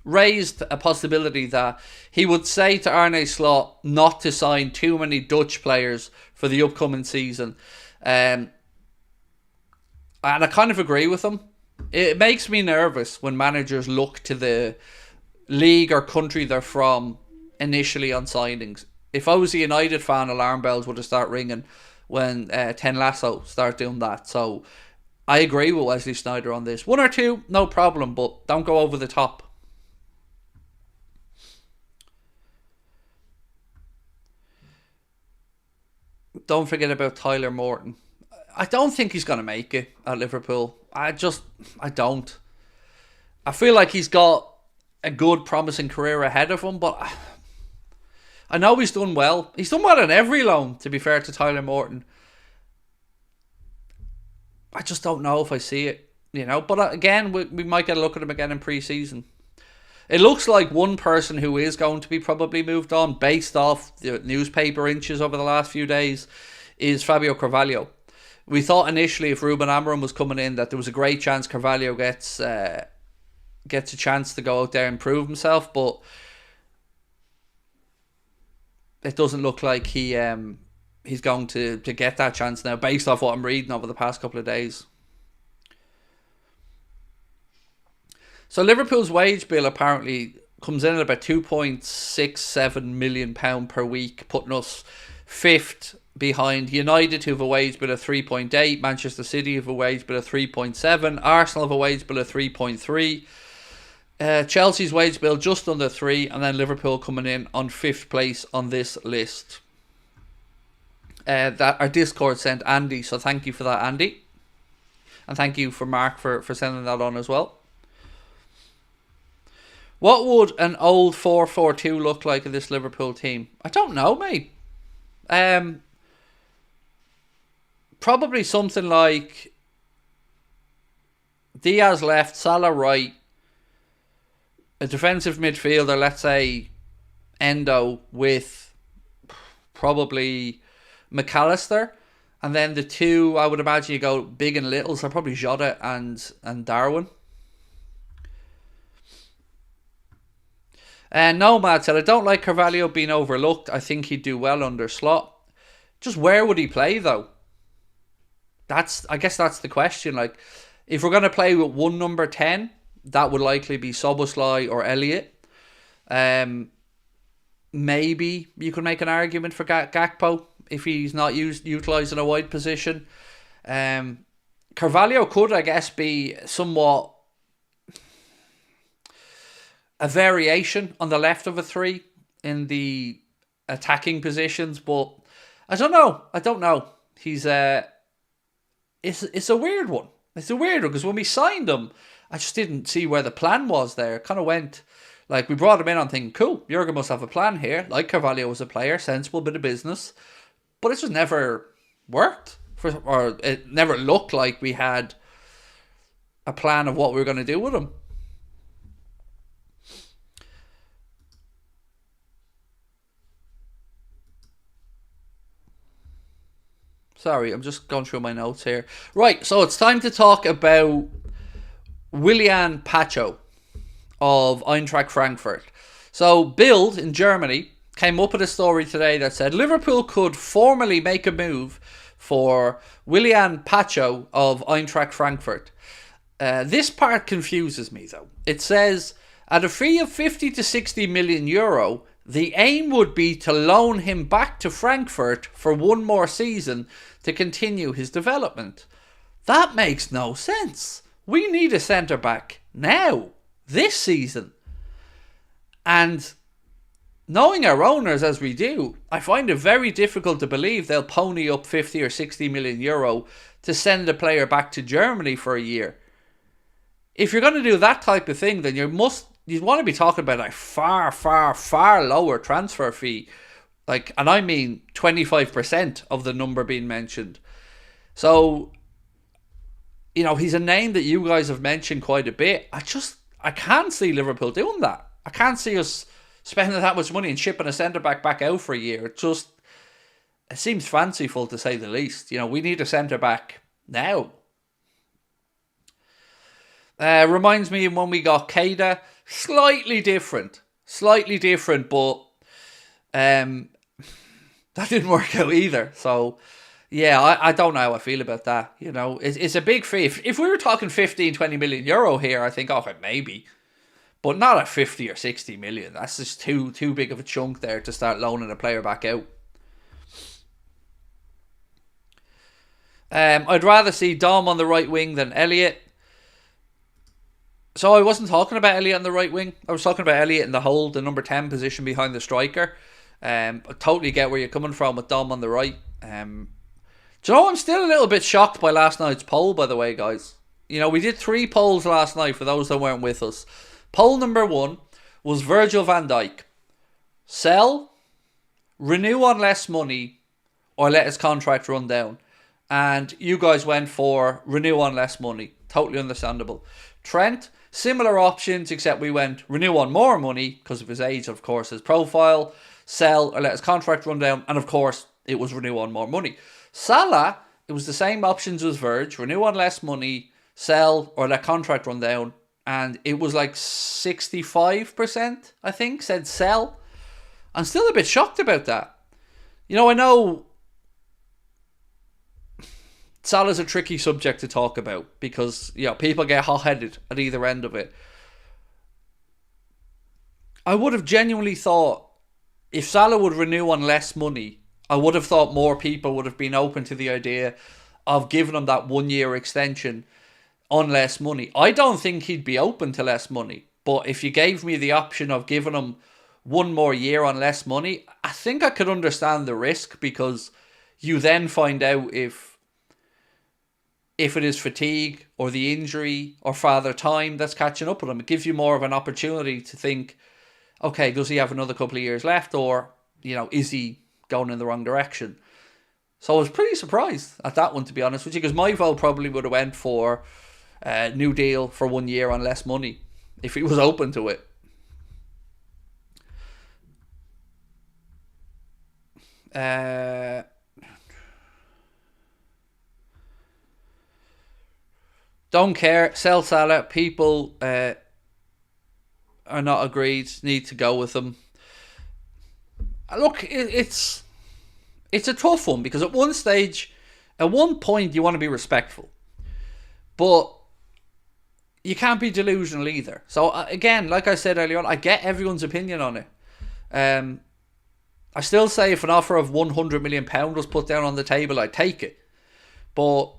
raised a possibility that he would say to Arne Slot not to sign too many Dutch players for the upcoming season. And I kind of agree with him. It makes me nervous when managers look to the league or country they're from initially on signings. If I was a United fan, alarm bells would have started ringing when Ten Lasso start doing that. So I agree with Wesley Sneijder on this. One or two, no problem, but don't go over the top. Don't forget about Tyler Morton. I don't think he's going to make it at Liverpool. I don't. I feel like he's got a good, promising career ahead of him, but I know he's done well. He's done well on every loan, to be fair to Tyler Morton. I just don't know if I see it, But again, we might get a look at him again in pre-season. It looks like one person who is going to be probably moved on, based off the newspaper inches over the last few days, is Fabio Carvalho. We thought initially if Ruben Amorim was coming in that there was a great chance Carvalho gets a chance to go out there and prove himself, but it doesn't look like he's going to get that chance now, based off what I'm reading over the past couple of days. So Liverpool's wage bill apparently comes in at about £2.67 million per week, putting us fifth behind United, who have a wage bill of 3.8, Manchester City have a wage bill of 3.7, Arsenal have a wage bill of 3.3, Chelsea's wage bill just under 3, and then Liverpool coming in on 5th place on this list. That our Discord sent Andy, so thank you for that, Andy. And thank you for Mark for sending that on as well. What would an old 4-4-2 look like in this Liverpool team? I don't know, mate. Probably something like Diaz left, Salah right, a defensive midfielder, let's say Endo, with probably McAllister, and then the two, I would imagine you go big and little, so probably Jota and Darwin. Nomad said, I don't like Carvalho being overlooked. I think he'd do well under Slot. Just where would he play though? I guess that's the question. Like, if we're going to play with one number 10, that would likely be Szoboszlai or Elliott. Maybe you could make an argument for Gakpo if he's not utilised in a wide position. Carvalho could, I guess, be somewhat a variation on the left of a 3 in the attacking positions, but I don't know. He's it's a weird one. It's a weird one because when we signed him, I just didn't see where the plan was there. It kind of went Like, we brought him in on thinking, cool, Jurgen must have a plan here. Like Carvalho was a player, sensible bit of business. But it just never worked. Or it never looked like we had a plan of what we were going to do with him. Sorry, I'm just going through my notes here. Right, so it's time to talk about Willian Pacho of Eintracht Frankfurt. So Bild in Germany came up with a story today that said Liverpool could formally make a move for Willian Pacho of Eintracht Frankfurt. This part confuses me though. It says at a fee of 50 to 60 million euro, the aim would be to loan him back to Frankfurt for one more season to continue his development. That makes no sense. We need a centre-back now, this season. And knowing our owners as we do, I find it very difficult to believe they'll pony up 50 or 60 million euro to send a player back to Germany for a year. If you're going to do that type of thing, then you'd want to be talking about a far, far, far lower transfer fee. Like, and I mean 25% of the number being mentioned. So, you know, he's a name that you guys have mentioned quite a bit. I can't see Liverpool doing that. I can't see us spending that much money and shipping a centre-back back out for a year. It seems fanciful to say the least. You know, we need a centre-back now. Reminds me of when we got Keita. Slightly different, but that didn't work out either. So, yeah, I don't know how I feel about that. You know, it's a big fee. If we were talking 15, 20 million euro here, I think, okay, maybe. But not at 50 or 60 million. That's just too big of a chunk there to start loaning a player back out. I'd rather see Dom on the right wing than Elliott. So I wasn't talking about Elliott on the right wing. I was talking about Elliott in the number 10 position behind the striker. I totally get where you're coming from with Dom on the right. Do you know, I'm still a little bit shocked by last night's poll, by the way, guys. You know, we did 3 polls last night for those that weren't with us. Poll number 1 was Virgil van Dijk. Sell, renew on less money, or let his contract run down. And you guys went for renew on less money. Totally understandable. Trent, similar options, except we went renew on more money because of his age, of course, his profile. Sell or let his contract run down. And of course, it was renew on more money. Salah, it was the same options as Verge. Renew on less money, sell or let contract run down. And it was like 65%, I think, said sell. I'm still a bit shocked about that. You know, I know Salah's a tricky subject to talk about because, you know, people get hot-headed at either end of it. I would have genuinely thought if Salah would renew on less money, I would have thought more people would have been open to the idea of giving him that 1-year extension on less money. I don't think he'd be open to less money. But if you gave me the option of giving him 1 more year on less money, I think I could understand the risk because you then find out if it is fatigue or the injury or father time that's catching up with him. It gives you more of an opportunity to think, okay, does he have another couple of years left or, you know, is he going in the wrong direction? So I was pretty surprised at that one, to be honest with you, because my vote probably would have went for a new deal for 1 year on less money if he was open to it. Don't care. Sell Salah. People are not agreed. Need to go with them. Look, it's a tough one because at one point, you want to be respectful, but you can't be delusional either. So again, like I said earlier on, I get everyone's opinion on it. I still say if an offer of £100 million was put down on the table, I'd take it. But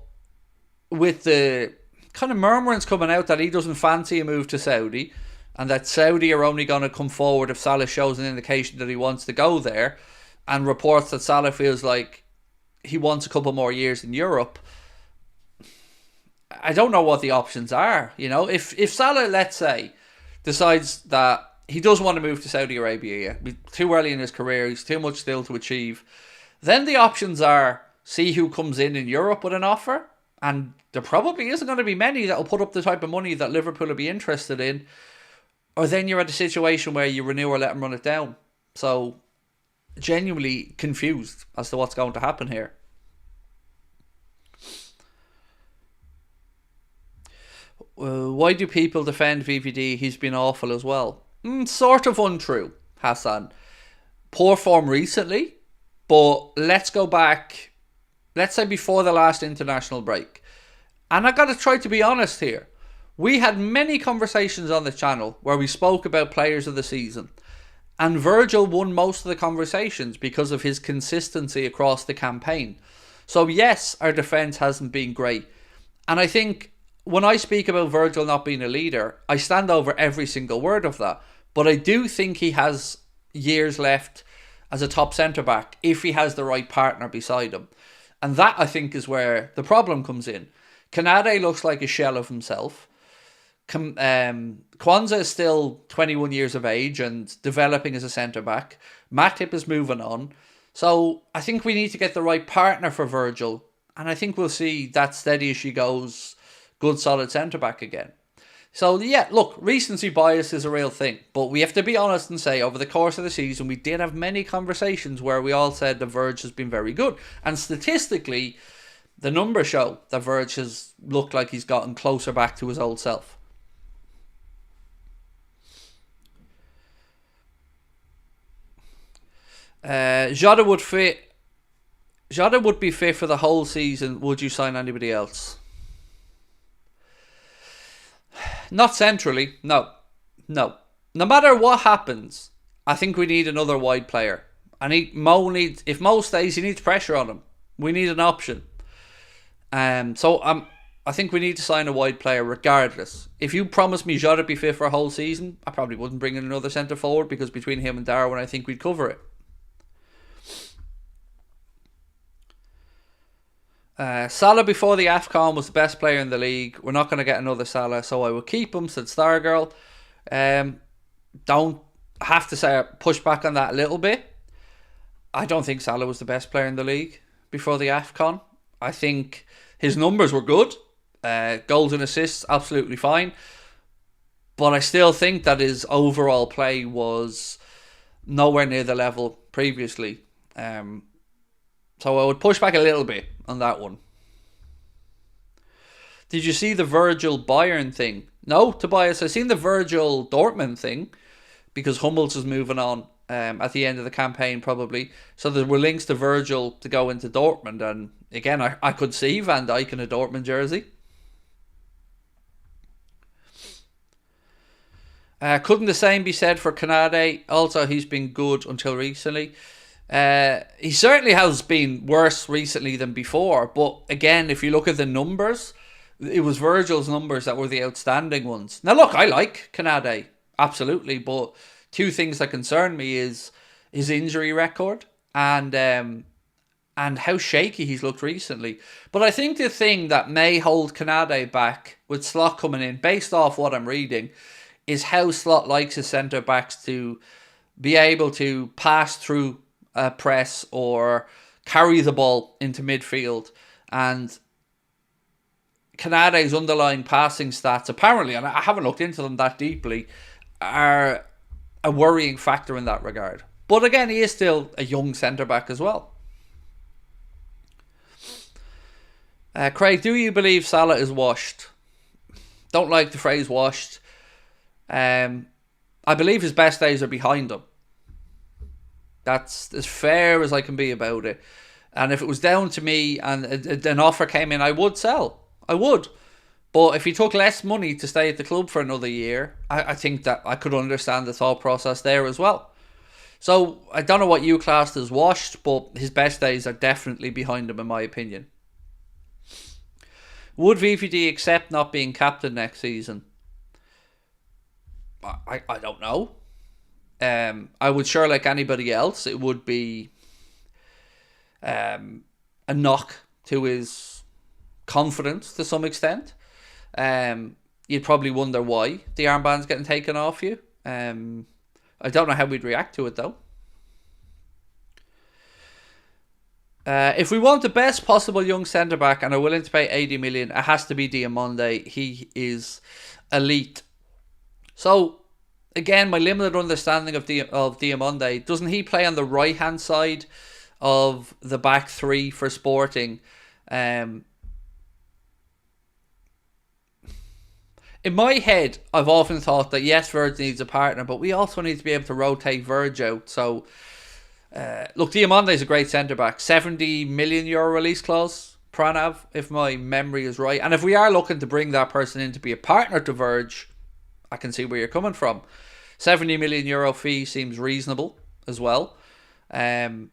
with the kind of murmurings coming out that he doesn't fancy a move to Saudi and that Saudi are only going to come forward if Salah shows an indication that he wants to go there, and reports that Salah feels like he wants a couple more years in Europe, I don't know what the options are. You know, if Salah, let's say, decides that he does want to move to Saudi Arabia. Yeah. Too early in his career. He's too much still to achieve. Then the options are see who comes in Europe with an offer. And there probably isn't going to be many that will put up the type of money that Liverpool will be interested in. Or then you're at a situation where you renew or let him run it down. So, genuinely confused as to what's going to happen here. Why do people defend VVD? He's been awful as well. Sort of untrue, Hassan. Poor form recently, but let's go back, let's say before the last international break. And I got to try to be honest here. We had many conversations on the channel where we spoke about players of the season. And Virgil won most of the conversations because of his consistency across the campaign. So yes, our defence hasn't been great. And I think when I speak about Virgil not being a leader, I stand over every single word of that. But I do think he has years left as a top centre-back if he has the right partner beside him. And that, I think, is where the problem comes in. Kanade looks like a shell of himself. Kwanzaa is still 21 years of age and developing as a centre-back. Matip is moving on. So I think we need to get the right partner for Virgil. And I think we'll see that steady as she goes, good solid centre-back again. So yeah, look, recency bias is a real thing. But we have to be honest and say over the course of the season, we did have many conversations where we all said the Virg has been very good. And statistically, the numbers show that Virg has looked like he's gotten closer back to his old self. Jota would be fit for the whole season. Would you sign anybody else? Not centrally, no. No matter what happens, I think we need another wide player. If Mo stays, he needs pressure on him. We need an option. I think we need to sign a wide player regardless. If you promised me Jota be fit for a whole season, I probably wouldn't bring in another centre forward because between him and Darwin, I think we'd cover it. Salah before the AFCON was the best player in the league. We're not going to get another Salah, so I will keep him, said Stargirl. Don't have to say I push back on that a little bit. I don't think Salah was the best player in the league before the AFCON. I think his numbers were good. Goals and assists, absolutely fine. But I still think that his overall play was nowhere near the level previously. So I would push back a little bit on that one. Did you see the Virgil Bayern thing? No, Tobias. I've seen the Virgil Dortmund thing because Hummels is moving on at the end of the campaign probably. So there were links to Virgil to go into Dortmund. And again, I could see Van Dijk in a Dortmund jersey. Couldn't the same be said for Kanade? Also, he's been good until recently. He certainly has been worse recently than before. But again, if you look at the numbers, it was Virgil's numbers that were the outstanding ones. Now look, I like Kanade, absolutely. But two things that concern me is his injury record and how shaky he's looked recently. But I think the thing that may hold Kanade back with Slot coming in, based off what I'm reading, is how Slot likes his centre-backs to be able to pass through a press or carry the ball into midfield. And Kanade's underlying passing stats, apparently, and I haven't looked into them that deeply, are a worrying factor in that regard. But again, he is still a young centre-back as well. Craig, do you believe Salah is washed? Don't like the phrase washed. I believe his best days are behind him. That's as fair as I can be about it. And if it was down to me and an offer came in, I would sell. I would. But if he took less money to stay at the club for another year, I think that I could understand the thought process there as well. So I don't know what you classed as washed, but his best days are definitely behind him in my opinion. Would VVD accept not being captain next season? I don't know. I would sure, like anybody else, it would be a knock to his confidence to some extent. You'd probably wonder why the armband's getting taken off you. I don't know how we'd react to it though. If we want the best possible young centre-back and are willing to pay 80 million, it has to be Diamonde. He is elite. So, again, my limited understanding of Diamonde, doesn't he play on the right-hand side of the back three for Sporting? In my head, I've often thought that yes, Verge needs a partner, but we also need to be able to rotate Verge out. So, look, Diamonde is a great centre-back. 70 million euro release clause, Pranav, if my memory is right. And if we are looking to bring that person in to be a partner to Verge, I can see where you're coming from. 70 million euro fee seems reasonable as well. Yeah,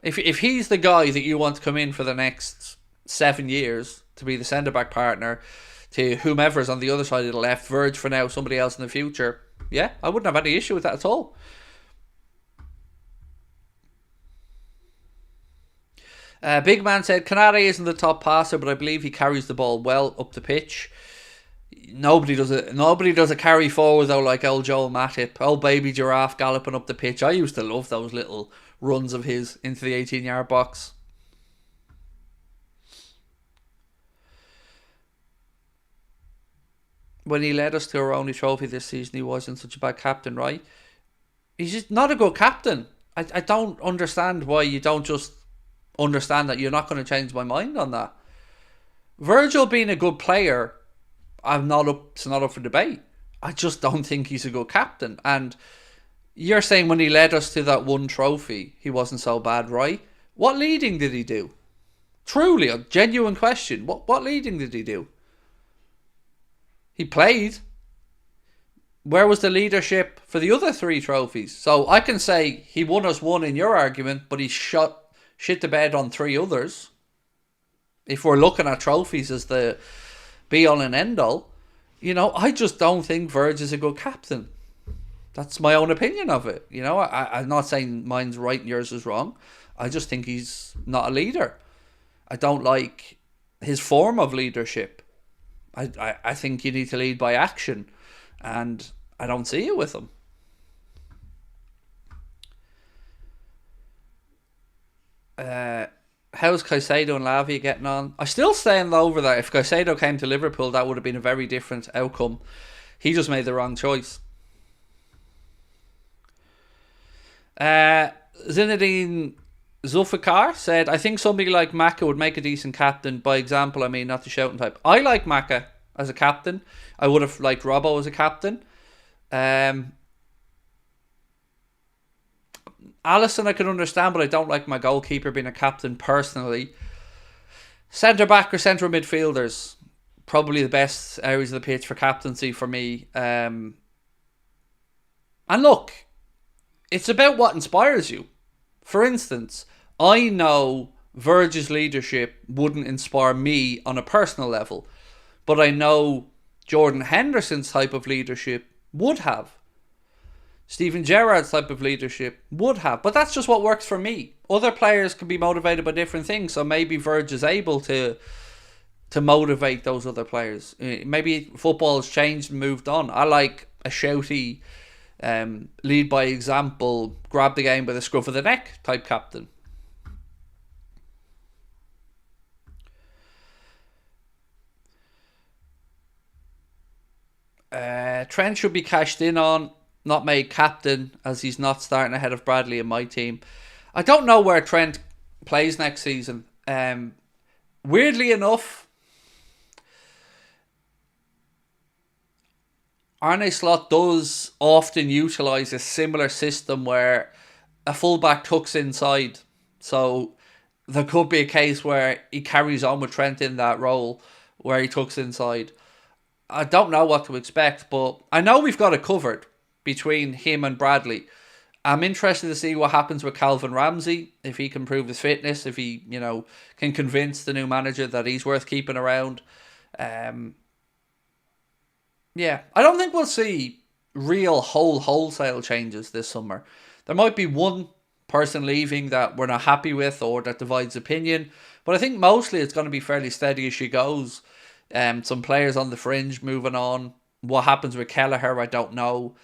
if he's the guy that you want to come in for the next 7 years to be the centre-back partner to whomever's on the other side of the left, Verge for now, somebody else in the future, yeah, I wouldn't have any issue with that at all. Big Man said, Canare isn't the top passer, but I believe he carries the ball well up the pitch. Nobody does a carry forward though like old Joel Matip, old baby giraffe galloping up the pitch. I used to love those little runs of his into the 18-yard box. When he led us to our only trophy this season, he wasn't such a bad captain, right? He's just not a good captain. I don't understand why you don't just understand that you're not going to change my mind on that. Virgil being a good player, it's not up for debate. I just don't think he's a good captain. And you're saying when he led us to that one trophy, he wasn't so bad, right? What leading did he do? Truly, a genuine question. What leading did he do? He played. Where was the leadership for the other 3 trophies? So I can say he won us one in your argument, but he shit the bed on 3 others. If we're looking at trophies as the be-all and end-all, I just don't think Verge is a good captain. That's my own opinion of it. I'm not saying mine's right and yours is wrong. I just think he's not a leader. I don't like his form of leadership. I think you need to lead by action, and I don't see it with him. How's Caicedo and Lavia getting on? I still stand over that if Caicedo came to Liverpool, that would have been a very different outcome. He just made the wrong choice. Zinedine Zulfikar said, I think somebody like Maka would make a decent captain. By example, I mean not the shouting type. I like Maka as a captain. I would have liked Robbo as a captain. Alisson I can understand, but I don't like my goalkeeper being a captain personally. Centre back or central midfielders, probably the best areas of the pitch for captaincy for me. And look, it's about what inspires you. For instance, I know Verge's leadership wouldn't inspire me on a personal level, but I know Jordan Henderson's type of leadership would have. Steven Gerrard's type of leadership would have. But that's just what works for me. Other players can be motivated by different things, so maybe Verge is able to motivate those other players. Maybe football has changed and moved on. I like a shouty, lead by example, grab the game by the scruff of the neck type captain. Trent should be cashed in on, not made captain, as he's not starting ahead of Bradley in my team. I don't know where Trent plays next season. Weirdly enough, Arne Slot does often utilise a similar system where a fullback tucks inside. So there could be a case where he carries on with Trent in that role where he tucks inside. I don't know what to expect, but I know we've got it covered between him and Bradley. I'm interested to see what happens with Calvin Ramsey, if he can prove his fitness, if he, can convince the new manager that he's worth keeping around. Yeah, I don't think we'll see real wholesale changes this summer. There might be one person leaving that we're not happy with or that divides opinion, but I think mostly it's going to be fairly steady as she goes. Some players on the fringe moving on. What happens with Kelleher, I don't know.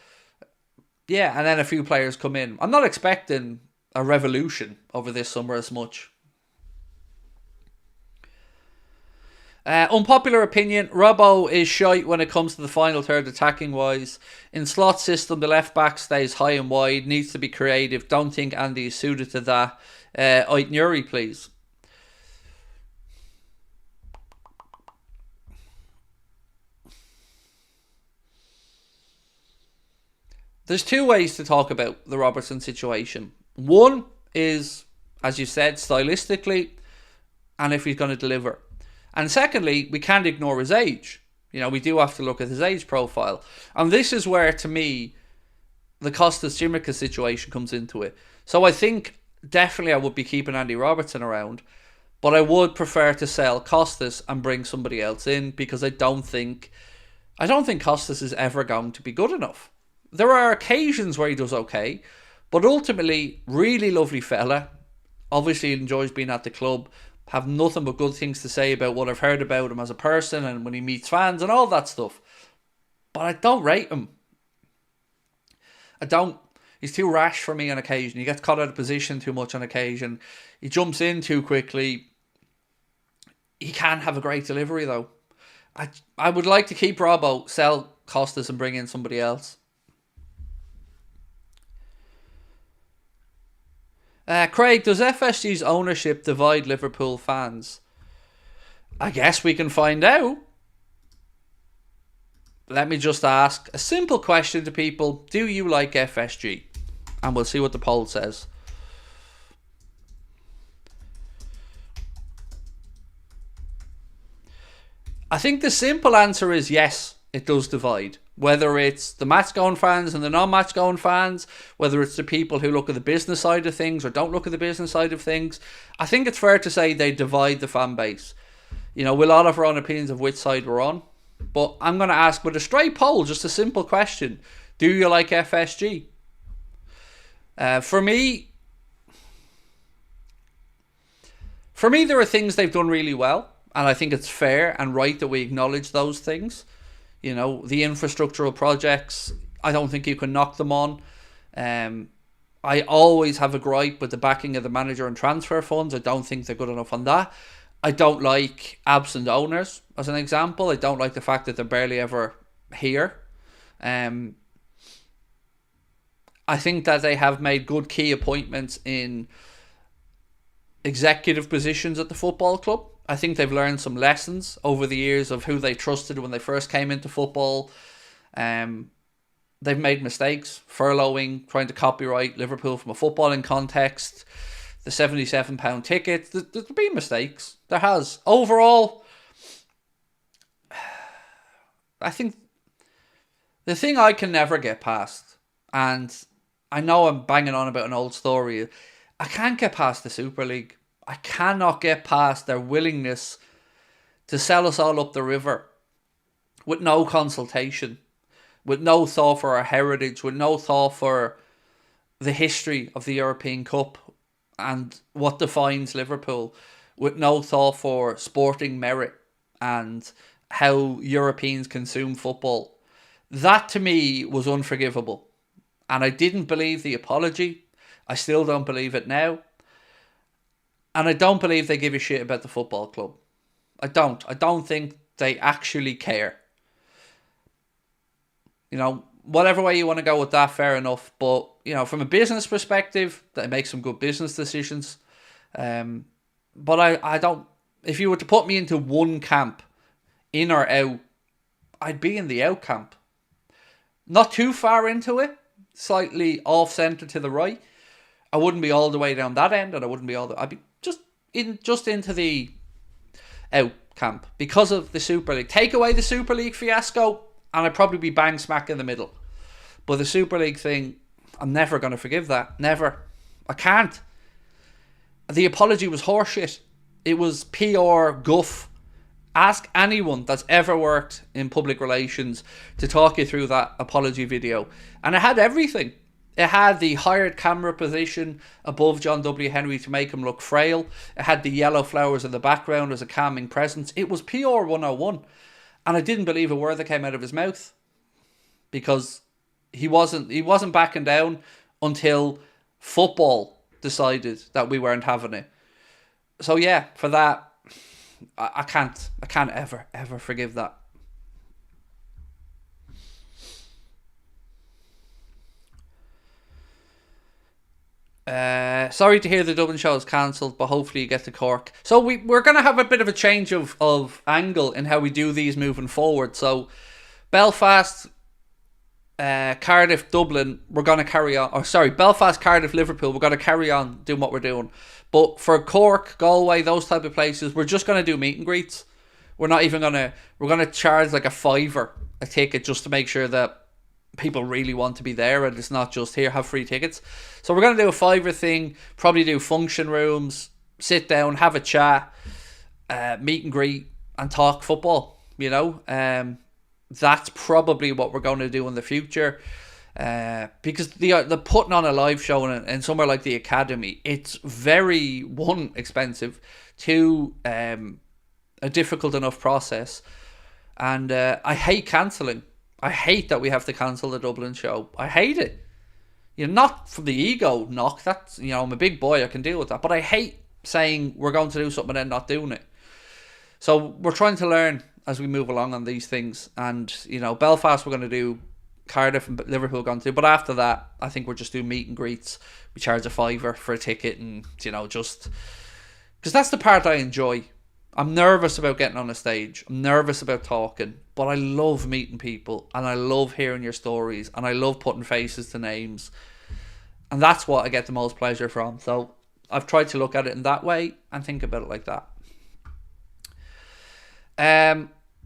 Yeah, and then a few players come in. I'm not expecting a revolution over this summer as much. Unpopular opinion, Robbo is shite when it comes to the final third attacking wise. In Slot's system, the left back stays high and wide, needs to be creative. Don't think Andy is suited to that. ENQUIRIES, please. There's two ways to talk about the Robertson situation. One is, as you said, stylistically, and if he's going to deliver. And secondly, we can't ignore his age. You know, we do have to look at his age profile. And this is where, to me, the Kostas Tsimikas situation comes into it. So I think definitely I would be keeping Andy Robertson around, but I would prefer to sell Kostas and bring somebody else in, because I don't think Kostas is ever going to be good enough. There are occasions where he does okay, but ultimately, really lovely fella. Obviously enjoys being at the club. Have nothing but good things to say about what I've heard about him as a person and when he meets fans and all that stuff. But I don't rate him. I don't. He's too rash for me on occasion. He gets caught out of position too much on occasion. He jumps in too quickly. He can have a great delivery though. I would like to keep Robbo, sell Kostas and bring in somebody else. Craig, does FSG's ownership divide Liverpool fans? I guess we can find out. Let me just ask a simple question to people. Do you like FSG? And we'll see what the poll says. I think the simple answer is yes, it does divide. Whether it's the match-going fans and the non-match-going fans, whether it's the people who look at the business side of things or don't look at the business side of things, I think it's fair to say they divide the fan base. You know, we'll all have our own opinions of which side we're on. But I'm going to ask with a straight poll, just a simple question. Do you like FSG? For me, there are things they've done really well. And I think it's fair and right that we acknowledge those things. You know, the infrastructural projects, I don't think you can knock them on. I always have a gripe with the backing of the manager and transfer funds. I don't think they're good enough on that. I don't like absent owners, as an example. I don't like the fact that they're barely ever here. I think that they have made good key appointments in executive positions at the football club. I think they've learned some lessons over the years of who they trusted when they first came into football. They've made mistakes, furloughing, trying to copyright Liverpool from a footballing context, the £77 ticket. There's been mistakes. There has. Overall, I think the thing I can never get past, and I know I'm banging on about an old story, I can't get past the Super League. I cannot get past their willingness to sell us all up the river with no consultation, with no thought for our heritage, with no thought for the history of the European Cup and what defines Liverpool, with no thought for sporting merit and how Europeans consume football. That to me was unforgivable. And I didn't believe the apology. I still don't believe it now. And I don't believe they give a shit about the football club. I don't think they actually care. You know, whatever way you want to go with that, fair enough. But, you know, from a business perspective, they make some good business decisions. But I don't... If you were to put me into one camp, in or out, I'd be in the out camp. Not too far into it. Slightly off-centre to the right. I wouldn't be all the way down that end, and I wouldn't be all the... I'd be just into the out camp because of the Super League. Take away the Super League fiasco, and I'd probably be bang smack in the middle. But the Super League thing, I'm never going to forgive that. Never. I can't. The apology was horseshit. It was PR guff. Ask anyone that's ever worked in public relations to talk you through that apology video. And it had everything. It had the hired camera position above John W. Henry to make him look frail. It had the yellow flowers in the background as a calming presence. It was PR 101. And I didn't believe a word that came out of his mouth. Because He wasn't backing down until football decided that we weren't having it. So yeah, for that, I can't ever forgive that. Sorry to hear the Dublin show is cancelled, but hopefully you get to Cork. So we're going to have a bit of a change of angle in how we do these moving forward. So Belfast, Cardiff, Dublin, we're going to carry on. Or sorry, Belfast, Cardiff, Liverpool, we're going to carry on doing what we're doing. But for Cork, Galway, those type of places, we're just going to do meet and greets. We're not even going to... We're going to charge like $5 a ticket just to make sure that people really want to be there and it's not just here, have free tickets. So we're going to do a $5 thing, probably do function rooms, sit down, have a chat, meet and greet and talk football, you know. That's probably what we're going to do in the future. Because the putting on a live show in somewhere like the Academy, it's very, one, expensive, two, a difficult enough process. And I hate cancelling. I hate that we have to cancel the Dublin show. I hate it. You know, not from the ego knock. That's, you know, I'm a big boy. I can deal with that. But I hate saying we're going to do something and then not doing it. So we're trying to learn as we move along on these things. And, you know, Belfast we're going to do. Cardiff and Liverpool are going to do. But after that, I think we're just doing meet and greets. We charge a $5 for a ticket and, you know, just... Because that's the part I enjoy. I'm nervous about getting on a stage. I'm nervous about talking. But I love meeting people. And I love hearing your stories. And I love putting faces to names. And that's what I get the most pleasure from. So I've tried to look at it in that way and think about it like that.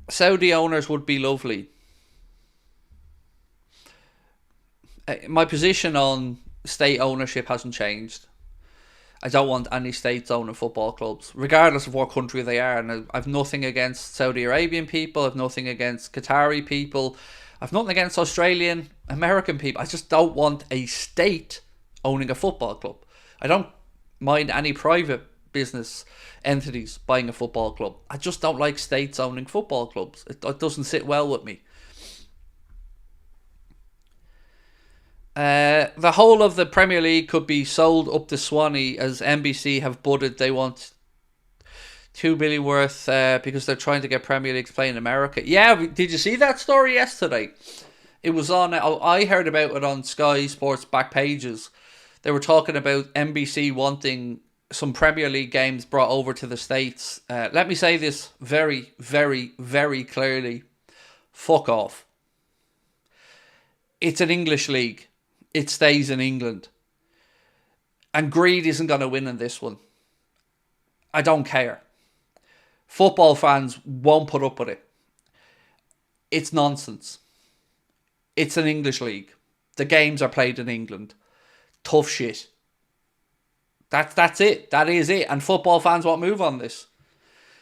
Saudi owners would be lovely. My position on state ownership hasn't changed. I don't want any states owning football clubs, regardless of what country they are. And I've nothing against Saudi Arabian people. I've nothing against Qatari people. I've nothing against Australian, American people. I just don't want a state owning a football club. I don't mind any private business entities buying a football club. I just don't like states owning football clubs. It doesn't sit well with me. The whole of the Premier League could be sold up to Swanee, as NBC have budded they want $2 billion worth because they're trying to get Premier League to play in America. Yeah, did you see that story yesterday? It was on... I heard about it on Sky Sports back pages. They were talking about NBC wanting some Premier League games brought over to the States. Let me say this very, very, very clearly. Fuck off. It's an English league. It stays in England. And greed isn't going to win in this one. I don't care. Football fans won't put up with it. It's nonsense. It's an English league. The games are played in England. Tough shit. That's it. That is it. And football fans won't move on this.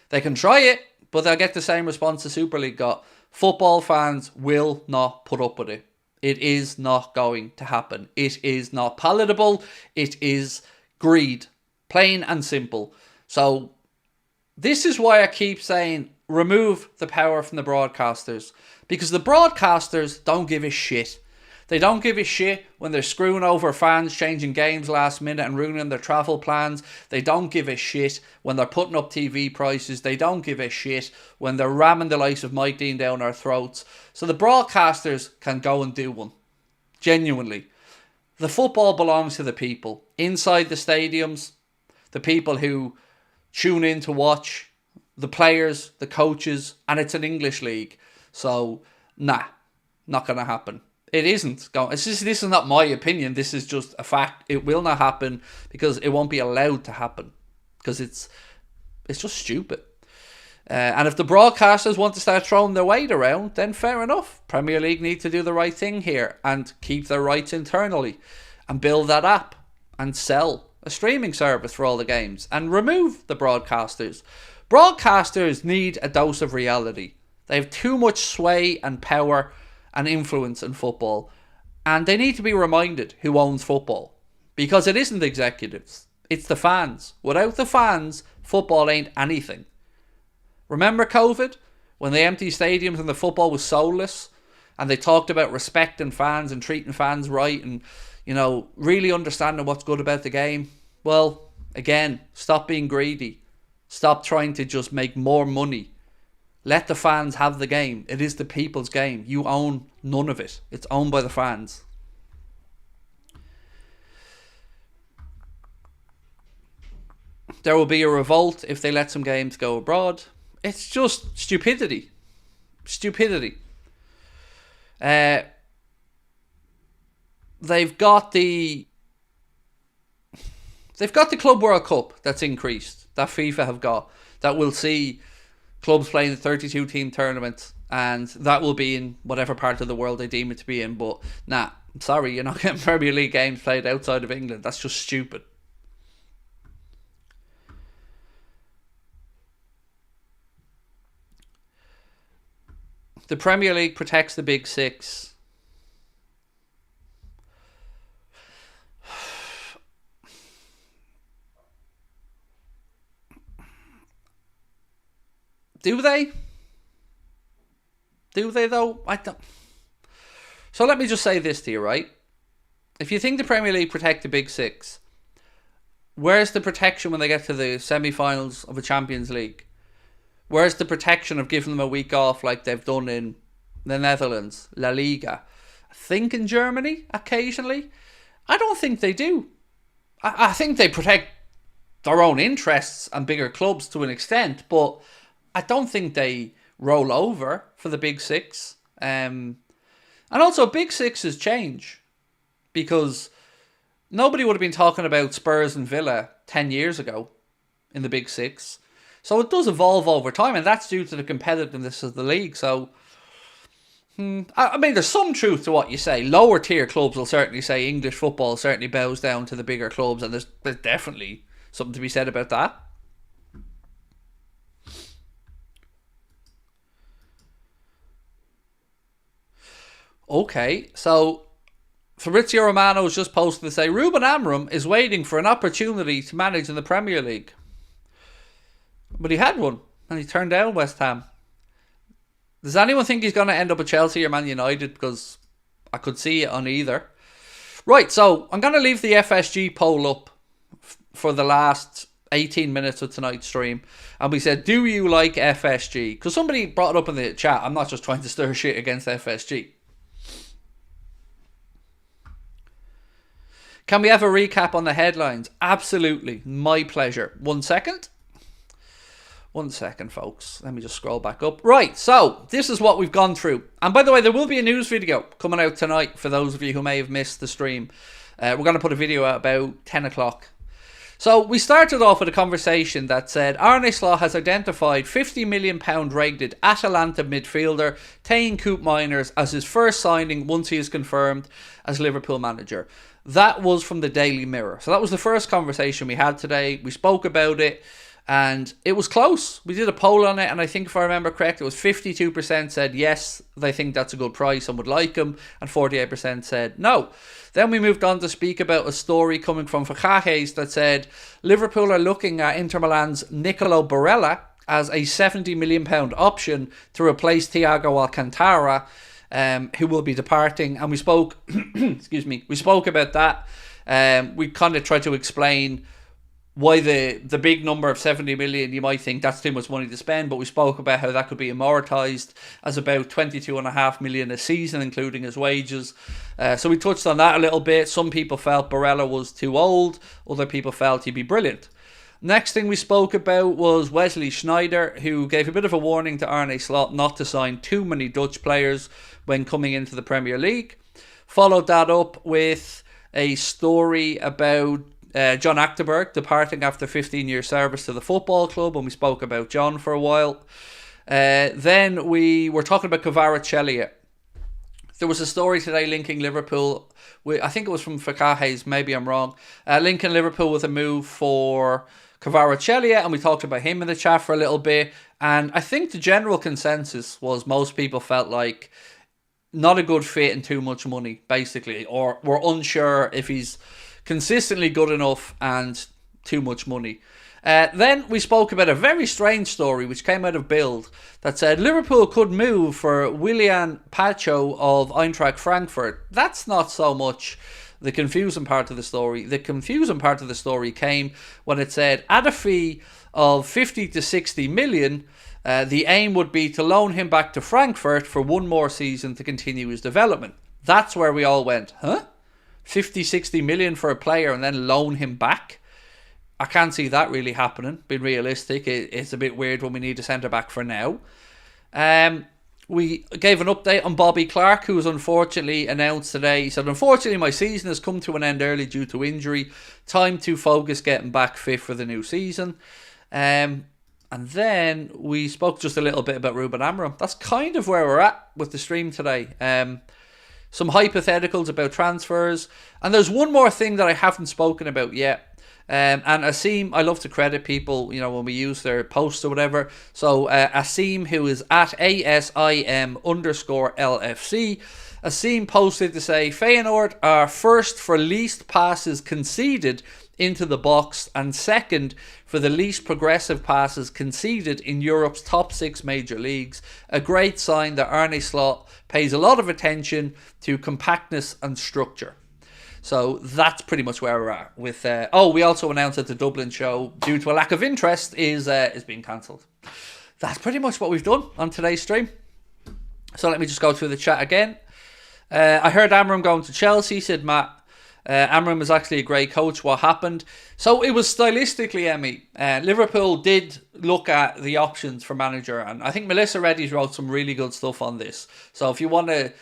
They can try it, but they'll get the same response the Super League got. Football fans will not put up with it. It is not going to happen. It is not palatable. It is greed. Plain and simple. So this is why I keep saying remove the power from the broadcasters. Because the broadcasters don't give a shit. They don't give a shit when they're screwing over fans, changing games last minute and ruining their travel plans. They don't give a shit when they're putting up TV prices. They don't give a shit when they're ramming the likes of Mike Dean down our throats. So the broadcasters can go and do one. Genuinely. The football belongs to the people. Inside the stadiums, the people who tune in to watch, the players, the coaches, and it's an English league. So, nah, not going to happen. It isn't going. This is not my opinion. This is just a fact. It will not happen because it won't be allowed to happen because it's just stupid. And if the broadcasters want to start throwing their weight around, then fair enough. Premier League need to do the right thing here and keep their rights internally and build that app and sell a streaming service for all the games and remove the broadcasters. Broadcasters need a dose of reality. They have too much sway and power and influence in football, and they need to be reminded who owns football, because it isn't executives, it's the fans. Without the fans, football ain't anything. Remember COVID, when they empty stadiums and the football was soulless, And they talked about respecting fans and treating fans right and, really understanding what's good about the game. Well, again, stop being greedy. Stop trying to just make more money. Let the fans have the game. It is the people's game. You own none of it. It's owned by the fans. There will be a revolt if they let some games go abroad. It's just stupidity. Stupidity. They've got the Club World Cup that's increased, that FIFA have got, that will see clubs playing the 32-team tournament, and that will be in whatever part of the world they deem it to be in. But I'm sorry, you're not getting Premier League games played outside of England. That's just stupid. The Premier League protects the Big Six. Do they? Do they though? I don't. So let me just say this to you, right? If you think the Premier League protect the Big Six, where's the protection when they get to the semi-finals of a Champions League? Where's the protection of giving them a week off like they've done in the Netherlands, La Liga? I think in Germany, occasionally. I don't think they do. I think they protect their own interests and bigger clubs to an extent, but I don't think they roll over for the Big Six. And also, Big Sixes change, because nobody would have been talking about Spurs and Villa 10 years ago in the Big Six. So it does evolve over time, and that's due to the competitiveness of the league. So, I mean, there's some truth to what you say. Lower tier clubs will certainly say English football certainly bows down to the bigger clubs, and there's definitely something to be said about that. Okay, so Fabrizio Romano has just posted to say Ruben Amorim is waiting for an opportunity to manage in the Premier League. But he had one, and he turned down West Ham. Does anyone think he's going to end up at Chelsea or Man United? Because I could see it on either. Right, so I'm going to leave the FSG poll up for the last 18 minutes of tonight's stream. And we said, do you like FSG? Because somebody brought it up in the chat. I'm not just trying to stir shit against FSG. Can we have a recap on the headlines? Absolutely. My pleasure. 1 second. 1 second, folks. Let me just scroll back up. Right, so this is what we've gone through. And by the way, there will be a news video coming out tonight for those of you who may have missed the stream. We're going to put a video out about 10 o'clock. So we started off with a conversation that said Arne Slot has identified £50 million rated Atalanta midfielder Teun Koopmeiners as his first signing once he is confirmed as Liverpool manager. That was from the Daily Mirror. So that was the first conversation we had today. We spoke about it. And it was close. We did a poll on it, and I think if I remember correct, it was 52% said yes, they think that's a good price and would like him, and 48% said no. Then we moved on to speak about a story coming from Facajes that said Liverpool are looking at Inter Milan's Nicolo Barella as a £70 million option to replace Thiago Alcantara, who will be departing. And we spoke, we spoke about that. We kind of tried to explain why the big number of 70 million, you might think that's too much money to spend, but we spoke about how that could be amortised as about 22.5 million a season, including his wages. So we touched on that a little bit. Some people felt Barella was too old, other people felt he'd be brilliant. Next thing we spoke about was Wesley Sneijder, who gave a bit of a warning to Arne Slot not to sign too many Dutch players when coming into the Premier League. Followed that up with a story about John Achterberg departing after 15 years service to the football club, and we spoke about John for a while. Then we were talking about Kvaratskhelia. There was a story today linking Liverpool with, I think it was from Facajes, maybe I'm wrong, linking Liverpool with a move for Kvaratskhelia, and we talked about him in the chat for a little bit. And I think the general consensus was most people felt like not a good fit and too much money, basically, or were unsure if he's consistently good enough and too much money. Then we spoke about a very strange story which came out of Bild that said Liverpool could move for Willian Pacho of Eintracht Frankfurt. That's not so much the confusing part of the story. The confusing part of the story came when it said at a fee of 50 to 60 million, the aim would be to loan him back to Frankfurt for one more season to continue his development. That's where we all went, huh? 50, 60 million for a player and then loan him back? I can't see that really happening. Being realistic, it's a bit weird when we need a centre-back for now. We gave an update on Bobby Clark, who was unfortunately announced today. He said, unfortunately, my season has come to an end early due to injury. Time to focus getting back fit for the new season. And then we spoke just a little bit about Ruben Amorim. That's kind of where we're at with the stream today. Some hypotheticals about transfers. And there's one more thing that I haven't spoken about yet. And Asim, I love to credit people, when we use their posts or whatever. So Asim, who is at ASIM_LFC, Asim posted to say Feyenoord are first for least passes conceded into the box and second for the least progressive passes conceded in Europe's top 6 major leagues. A great sign that Arne Slot pays a lot of attention to compactness and structure. So that's pretty much where we're at with. We also announced that the Dublin show, due to a lack of interest, is being cancelled. That's pretty much what we've done on today's stream. So let me just go through the chat again. I heard Amorim going to Chelsea, said Matt. Amorim is actually a great coach. What happened? So it was stylistically, Emmy. Liverpool did look at the options for manager, and I think Melissa Reddy's wrote some really good stuff on this. So if you want to,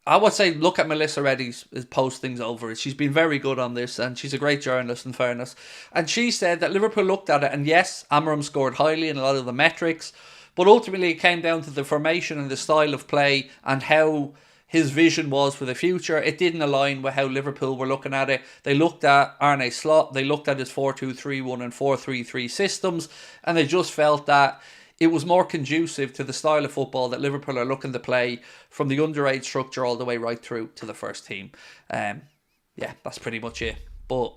I would say look at Melissa Reddy's post things over it. She's been very good on this, and she's a great journalist in fairness. And she said that Liverpool looked at it, and yes, Amorim scored highly in a lot of the metrics, but ultimately it came down to the formation and the style of play and how his vision was for the future. It didn't align with how Liverpool were looking at it. They looked at Arne Slot, they looked at his 4-2-3-1 and 4-3-3 systems, and they just felt that it was more conducive to the style of football that Liverpool are looking to play from the underage structure all the way right through to the first team. That's pretty much it. But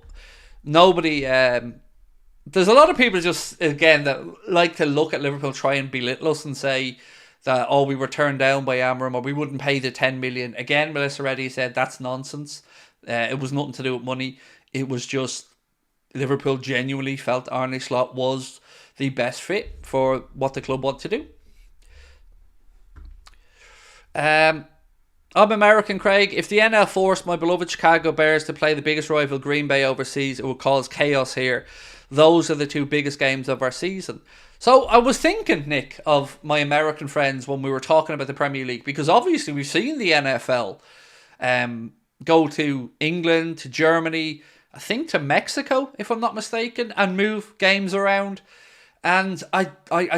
nobody... there's a lot of people just, again, that like to look at Liverpool, try and belittle us and say that, we were turned down by Amorim or we wouldn't pay the 10 million. Again, Melissa Reddy said that's nonsense. It was nothing to do with money. It was just Liverpool genuinely felt Arne Slot was the best fit for what the club want to do. I'm American, Craig. If the NL forced my beloved Chicago Bears to play the biggest rival Green Bay overseas, it would cause chaos here. Those are the 2 biggest games of our season. So I was thinking, Nick, of my American friends when we were talking about the Premier League, because obviously we've seen the NFL go to England, to Germany, I think to Mexico, if I'm not mistaken, and move games around. And I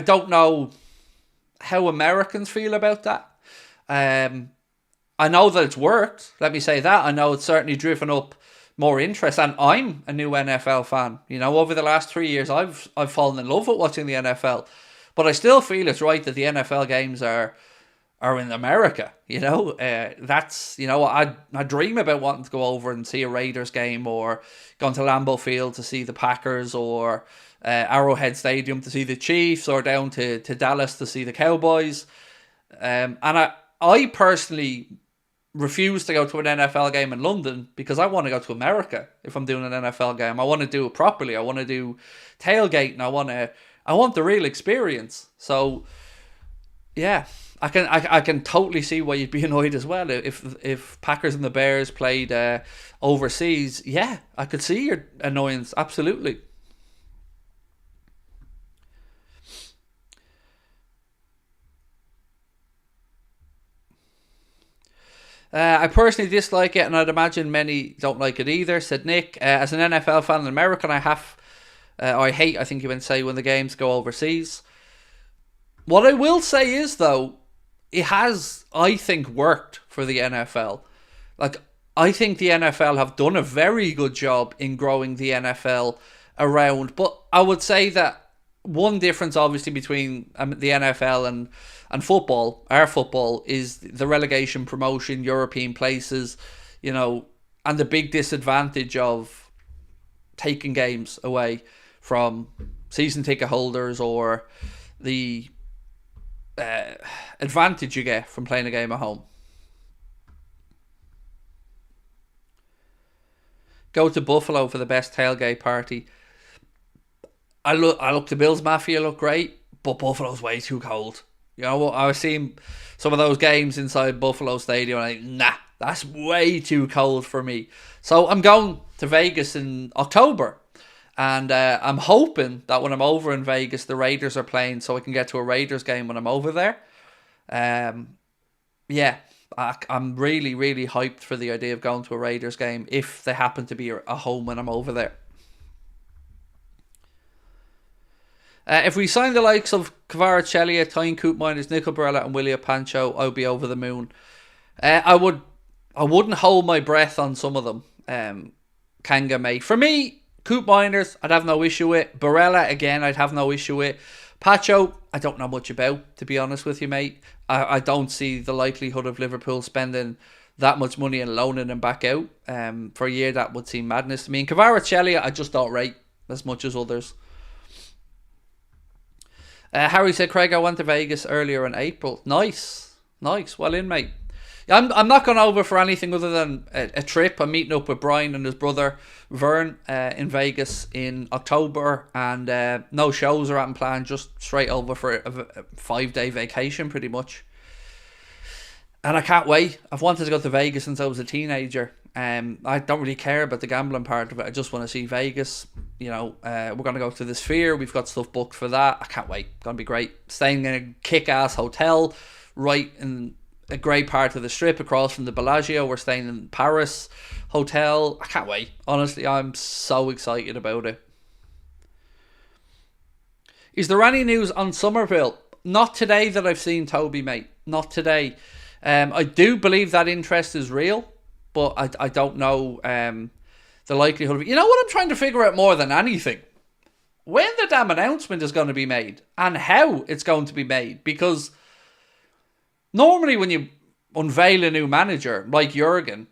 don't know how Americans feel about that. I know that it's worked. Let me say that. I know it's certainly driven up more interest, and I'm a new NFL fan. Over the last 3 years, I've fallen in love with watching the NFL, but I still feel it's right that the NFL games are in America. That's I dream about wanting to go over and see a Raiders game, or going to Lambeau Field to see the Packers, or Arrowhead Stadium to see the Chiefs, or down to Dallas to see the Cowboys. And I personally refuse to go to an NFL game in London because I want to go to America if I'm doing an NFL game. I want to do it properly. I want to do tailgating. I want the real experience. So yeah, I can totally see why you'd be annoyed as well if Packers and the Bears played overseas. Yeah, I could see your annoyance, absolutely. I personally dislike it, and I'd imagine many don't like it either, said Nick. As an NFL fan in America, I hate, I think you would say, when the games go overseas. What I will say is, though, it has, I think, worked for the NFL. I think the NFL have done a very good job in growing the NFL around, but I would say that one difference, obviously, between the NFL and football, our football, is the relegation, promotion, European places, and the big disadvantage of taking games away from season ticket holders or the advantage you get from playing a game at home. Go to Buffalo for the best tailgate party. I look. The Bills Mafia look great, but Buffalo's way too cold. You know what? I was seeing some of those games inside Buffalo Stadium, and I'm like, nah, that's way too cold for me. So I'm going to Vegas in October, and I'm hoping that when I'm over in Vegas, the Raiders are playing, so I can get to a Raiders game when I'm over there. Yeah, I'm really, really hyped for the idea of going to a Raiders game if they happen to be at home when I'm over there. If we sign the likes of Kvaratskhelia, Teun Koopmeiners, Nico, Barella and Willian Pacho, I'll be over the moon. I wouldn't hold my breath on some of them. Kanga, mate. For me, Koopmeiners, I'd have no issue with. Barella, again, I'd have no issue with. Pacho, I don't know much about, to be honest with you, mate. I don't see the likelihood of Liverpool spending that much money and loaning him back out. For a year, that would seem madness to me. And Kvaratskhelia, I just don't rate as much as others. Harry said, Craig, I went to Vegas earlier in April. Nice. Well in, mate. I'm not going over for anything other than a trip. I'm meeting up with Brian and his brother Vern in Vegas in October, and no shows are out planned, just straight over for a 5-day vacation pretty much. And I can't wait. I've wanted to go to Vegas since I was a teenager. I don't really care about the gambling part of it. I just want to see Vegas. You know, we're going to go to the Sphere. We've got stuff booked for that. I can't wait. Going to be great. Staying in a kick-ass hotel right in a great part of the Strip across from the Bellagio. We're staying in Paris Hotel. I can't wait. Honestly, I'm so excited about it. Is there any news on Somerville? Not today that I've seen, Toby, mate. Not today. I do believe that interest is real, but I don't know the likelihood of it. You know what I'm trying to figure out more than anything? When the damn announcement is going to be made and how it's going to be made. Because normally when you unveil a new manager like Jurgen,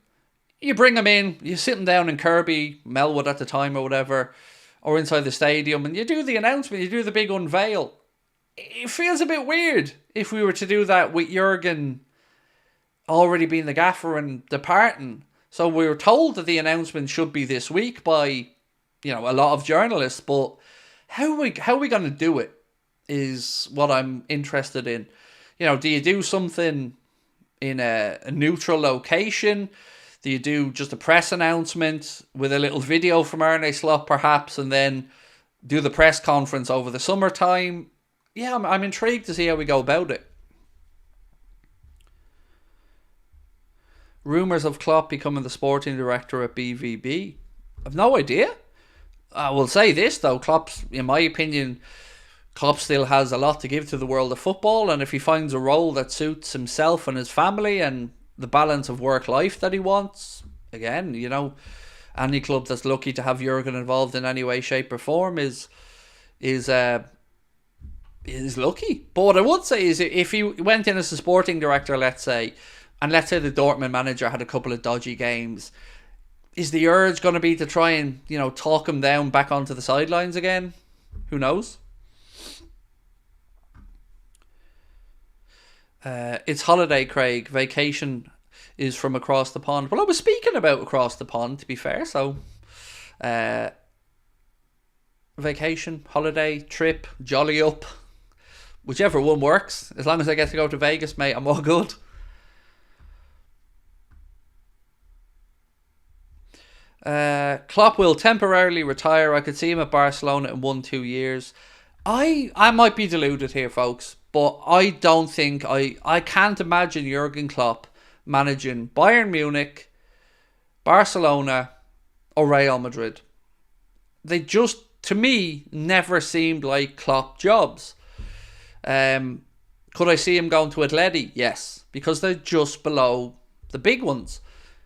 you bring him in, you sit him down in Kirby, Melwood at the time or whatever, or inside the stadium, and you do the announcement, you do the big unveil. It feels a bit weird if we were to do that with Jurgen already being the gaffer and departing. So we were told that the announcement should be this week by, you know, a lot of journalists, but how are we going to do it is what I'm interested in. You know, do you do something in a neutral location? Do you do just a press announcement with a little video from Arne Slot perhaps, and then do the press conference over the summertime? Yeah, I'm intrigued to see how we go about it. Rumours of Klopp becoming the sporting director at BVB. I've no idea. I will say this though, Klopp's, in my opinion, Klopp still has a lot to give to the world of football, and if he finds a role that suits himself and his family and the balance of work-life that he wants, again, you know, any club that's lucky to have Jurgen involved in any way, shape or form is lucky. But what I would say is, if he went in as a sporting director, let's say, and let's say the Dortmund manager had a couple of dodgy games, is the urge going to be to try and, you know, talk him down back onto the sidelines again? Who knows? It's holiday, Craig. Vacation is from across the pond. Well, I was speaking about across the pond, to be fair. So, vacation, holiday, trip, jolly up. Whichever one works. As long as I get to go to Vegas, mate, I'm all good. Klopp will temporarily retire. I could see him at Barcelona in 1-2 years. I might be deluded here, folks, but I don't think I can't imagine Jurgen Klopp managing Bayern Munich, Barcelona, or Real Madrid. They just, to me, never seemed like Klopp jobs. Could I see him going to Atleti? Yes, because they're just below the big ones.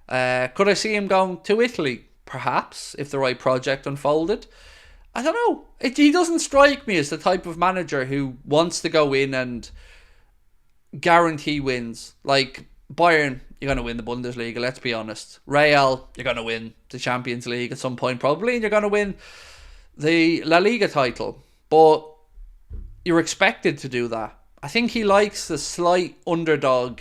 Could I see him going to Italy? Perhaps, if the right project unfolded. I don't know. He doesn't strike me as the type of manager who wants to go in and guarantee wins. Like Bayern, you're going to win the Bundesliga, let's be honest. Real, you're going to win the Champions League at some point probably, and you're going to win the La Liga title. But you're expected to do that. I think he likes the slight underdog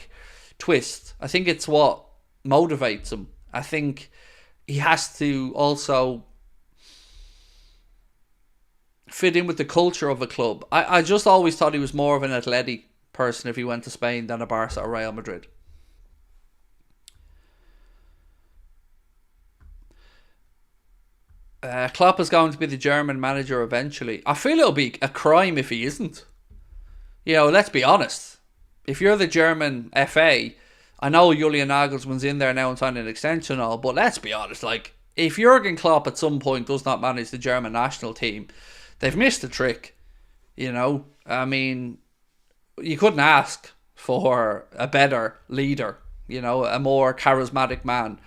twist. I think it's what motivates him. I think he has to also fit in with the culture of a club. I just always thought he was more of an athletic person if he went to Spain than a Barca or Real Madrid. Klopp is going to be the German manager eventually. I feel it'll be a crime if he isn't. You know, let's be honest. If you're the German FA, I know Julian Nagelsmann's in there now and signing an extension and all, but let's be honest, like, if Jurgen Klopp at some point does not manage the German national team, they've missed a trick. You know, I mean, you couldn't ask for a better leader, you know, a more charismatic man.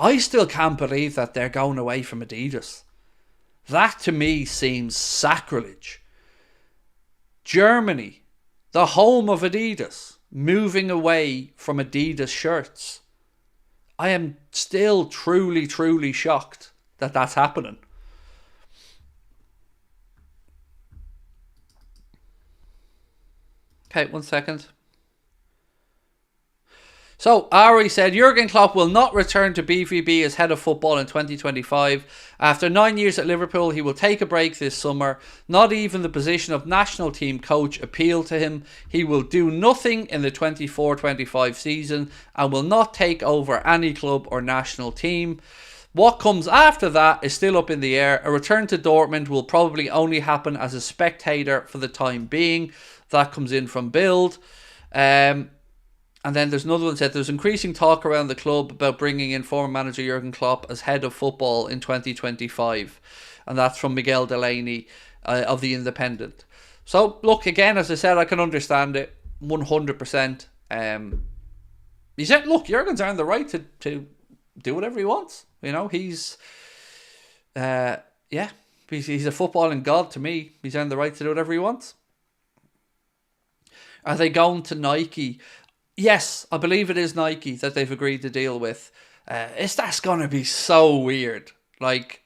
I still can't believe that they're going away from Adidas. That to me seems sacrilege. Germany, the home of Adidas, moving away from Adidas shirts. I am still truly, truly shocked that that's happening. Okay, 1 second. So, Ari said, Jurgen Klopp will not return to BVB as head of football in 2025. After 9 years at Liverpool, he will take a break this summer. Not even the position of national team coach appealed to him. He will do nothing in the 24-25 season and will not take over any club or national team. What comes after that is still up in the air. A return to Dortmund will probably only happen as a spectator for the time being. That comes in from Bild. And then there's another one that said there's increasing talk around the club about bringing in former manager Jurgen Klopp as head of football in 2025. And that's from Miguel Delaney of The Independent. So, look, again, as I said, I can understand it 100%. He said, look, Jurgen's earned the right to do whatever he wants. You know, he's a footballing god to me. He's earned the right to do whatever he wants. Are they going to Nike? Yes, I believe it is Nike that they've agreed to deal with. That's going to be so weird. Like,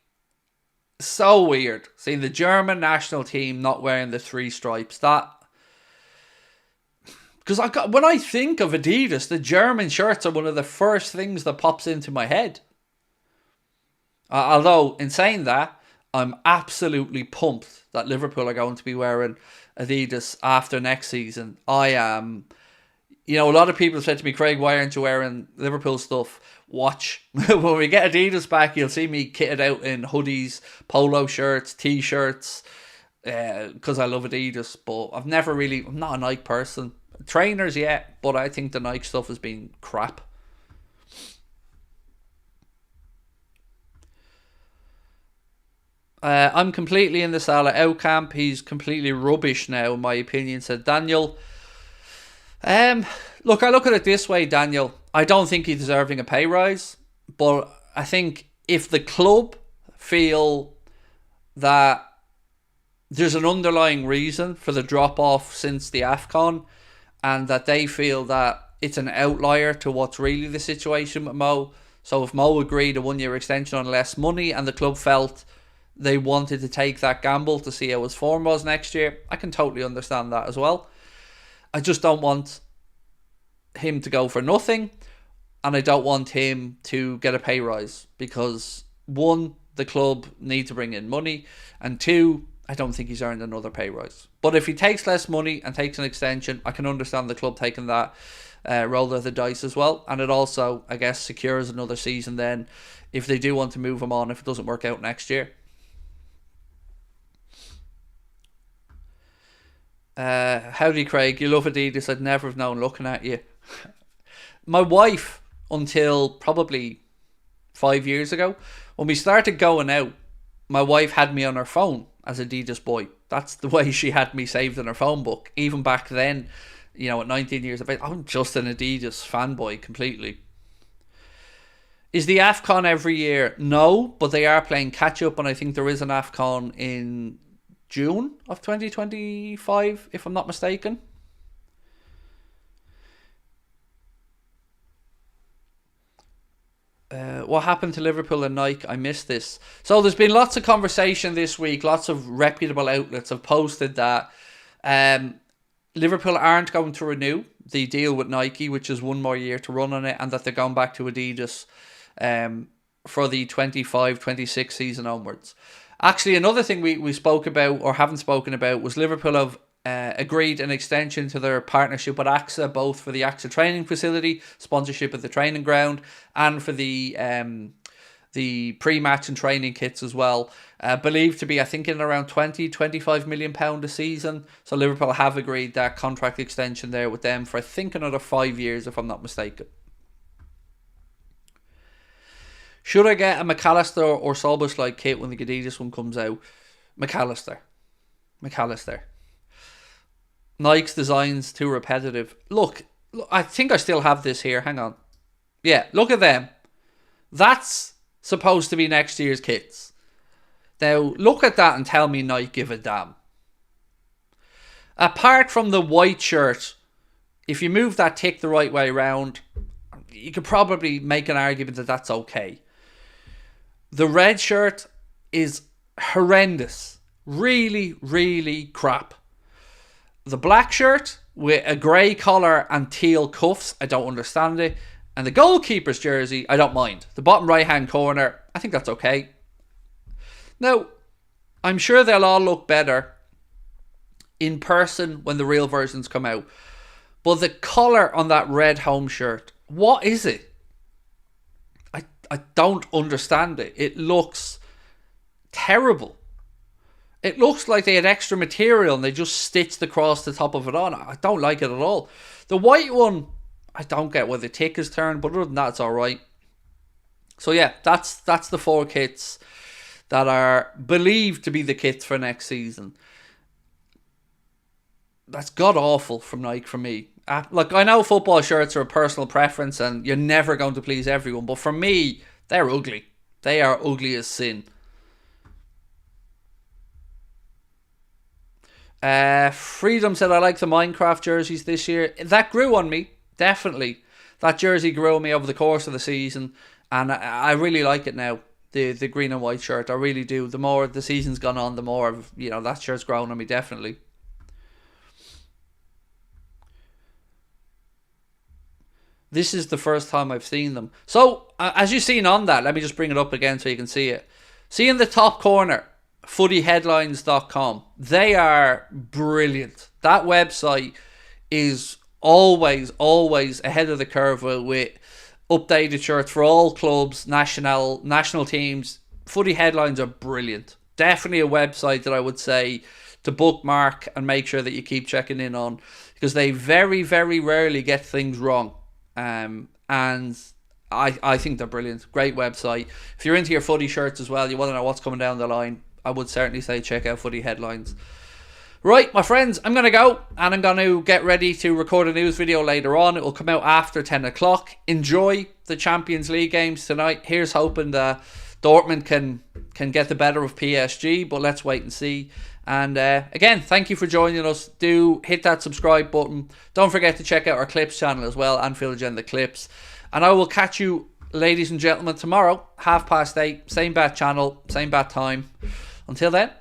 so weird. Seeing the German national team not wearing the 3 stripes. Because when I think of Adidas, the German shirts are one of the first things that pops into my head. Although, in saying that, I'm absolutely pumped that Liverpool are going to be wearing Adidas after next season. I am... You know, a lot of people have said to me, Craig, why aren't you wearing Liverpool stuff? Watch. When we get Adidas back, you'll see me kitted out in hoodies, polo shirts, t-shirts, because I love Adidas. But I'm not a Nike person. Trainers, yeah, but I think the Nike stuff has been crap. I'm completely in the Salah out camp. He's completely rubbish now, in my opinion, said Daniel. Look, I look at it this way, Daniel. I don't think he's deserving a pay rise, but I think if the club feel that there's an underlying reason for the drop-off since the AFCON, and that they feel that it's an outlier to what's really the situation with Mo. So if Mo agreed a 1-year extension on less money and the club felt they wanted to take that gamble to see how his form was next year, I can totally understand that as well. I just don't want him to go for nothing, and I don't want him to get a pay rise because, 1, the club need to bring in money, and 2, I don't think he's earned another pay rise. But if he takes less money and takes an extension, I can understand the club taking that roll of the dice as well, and it also, I guess, secures another season then if they do want to move him on if it doesn't work out next year. Howdy, Craig. You love Adidas. I'd never have known looking at you. My wife, until probably 5 years ago, when we started going out, my wife had me on her phone as Adidas boy. That's the way she had me saved in her phone book. Even back then, you know, at 19 years of age, I'm just an Adidas fanboy completely. Is the AFCON every year? No, but they are playing catch up, and I think there is an AFCON in June of 2025, if I'm not mistaken. what happened to Liverpool and Nike? I missed this. So there's been lots of conversation this week. Lots of reputable outlets have posted that Liverpool aren't going to renew the deal with Nike, which is one more year to run on it, and that they're going back to Adidas for the 25-26 season onwards. Actually, another thing we spoke about, or haven't spoken about, was Liverpool have agreed an extension to their partnership with AXA, both for the AXA training facility, sponsorship of the training ground, and for the pre-match and training kits as well. Believed to be, I think, in around £20-25 million a season. So Liverpool have agreed that contract extension there with them for, I think, another 5 years, if I'm not mistaken. Should I get a McAllister or Solskjaer kit when the Adidas one comes out? McAllister. Nike's design's too repetitive. Look, I think I still have this here. Hang on. Yeah, look at them. That's supposed to be next year's kits. Now, look at that and tell me Nike give a damn. Apart from the white shirt, if you move that tick the right way around, you could probably make an argument that that's okay. The red shirt is horrendous. Really, really crap. The black shirt with a grey collar and teal cuffs, I don't understand it. And the goalkeeper's jersey, I don't mind. The bottom right-hand corner, I think that's okay. Now, I'm sure they'll all look better in person when the real versions come out. But the colour on that red home shirt, what is it? I don't understand it. It looks terrible. It looks like they had extra material and they just stitched across the top of it on. I don't like it at all. The white one, I don't get why the tick is turned, but other than that, it's alright. So yeah, that's the 4 kits that are believed to be the kits for next season. That's god awful from Nike for me. Like, I know football shirts are a personal preference and you're never going to please everyone, but for me, they're ugly. They are ugly as sin. Freedom said, I like the Minecraft jerseys this year. That grew on me, definitely. That jersey grew on me over the course of the season, and I really like it now. The green and white shirt, I really do. The more the season's gone on, the more that shirt's grown on me, definitely. This is the first time I've seen them. So, as you've seen on that, let me just bring it up again so you can see it. See in the top corner, footyheadlines.com. They are brilliant. That website is always ahead of the curve with updated shirts for all clubs, national teams. Footy Headlines are brilliant. Definitely a website that I would say to bookmark and make sure that you keep checking in on, because they very, very rarely get things wrong. And I think they're brilliant. Great website. If you're into your footy shirts as well, you want to know what's coming down the line, I would certainly say check out Footy Headlines. Right, my friends, I'm going to go and I'm going to get ready to record a news video later on. It will come out after 10 o'clock. Enjoy the Champions League games tonight. Here's hoping that Dortmund can get the better of PSG, but let's wait and see. And again, thank you for joining us. Do hit that subscribe button. Don't forget to check out our Clips channel as well, Anfield Agenda Clips. And I will catch you, ladies and gentlemen, tomorrow, 8:30, same bat channel, same bat time. Until then,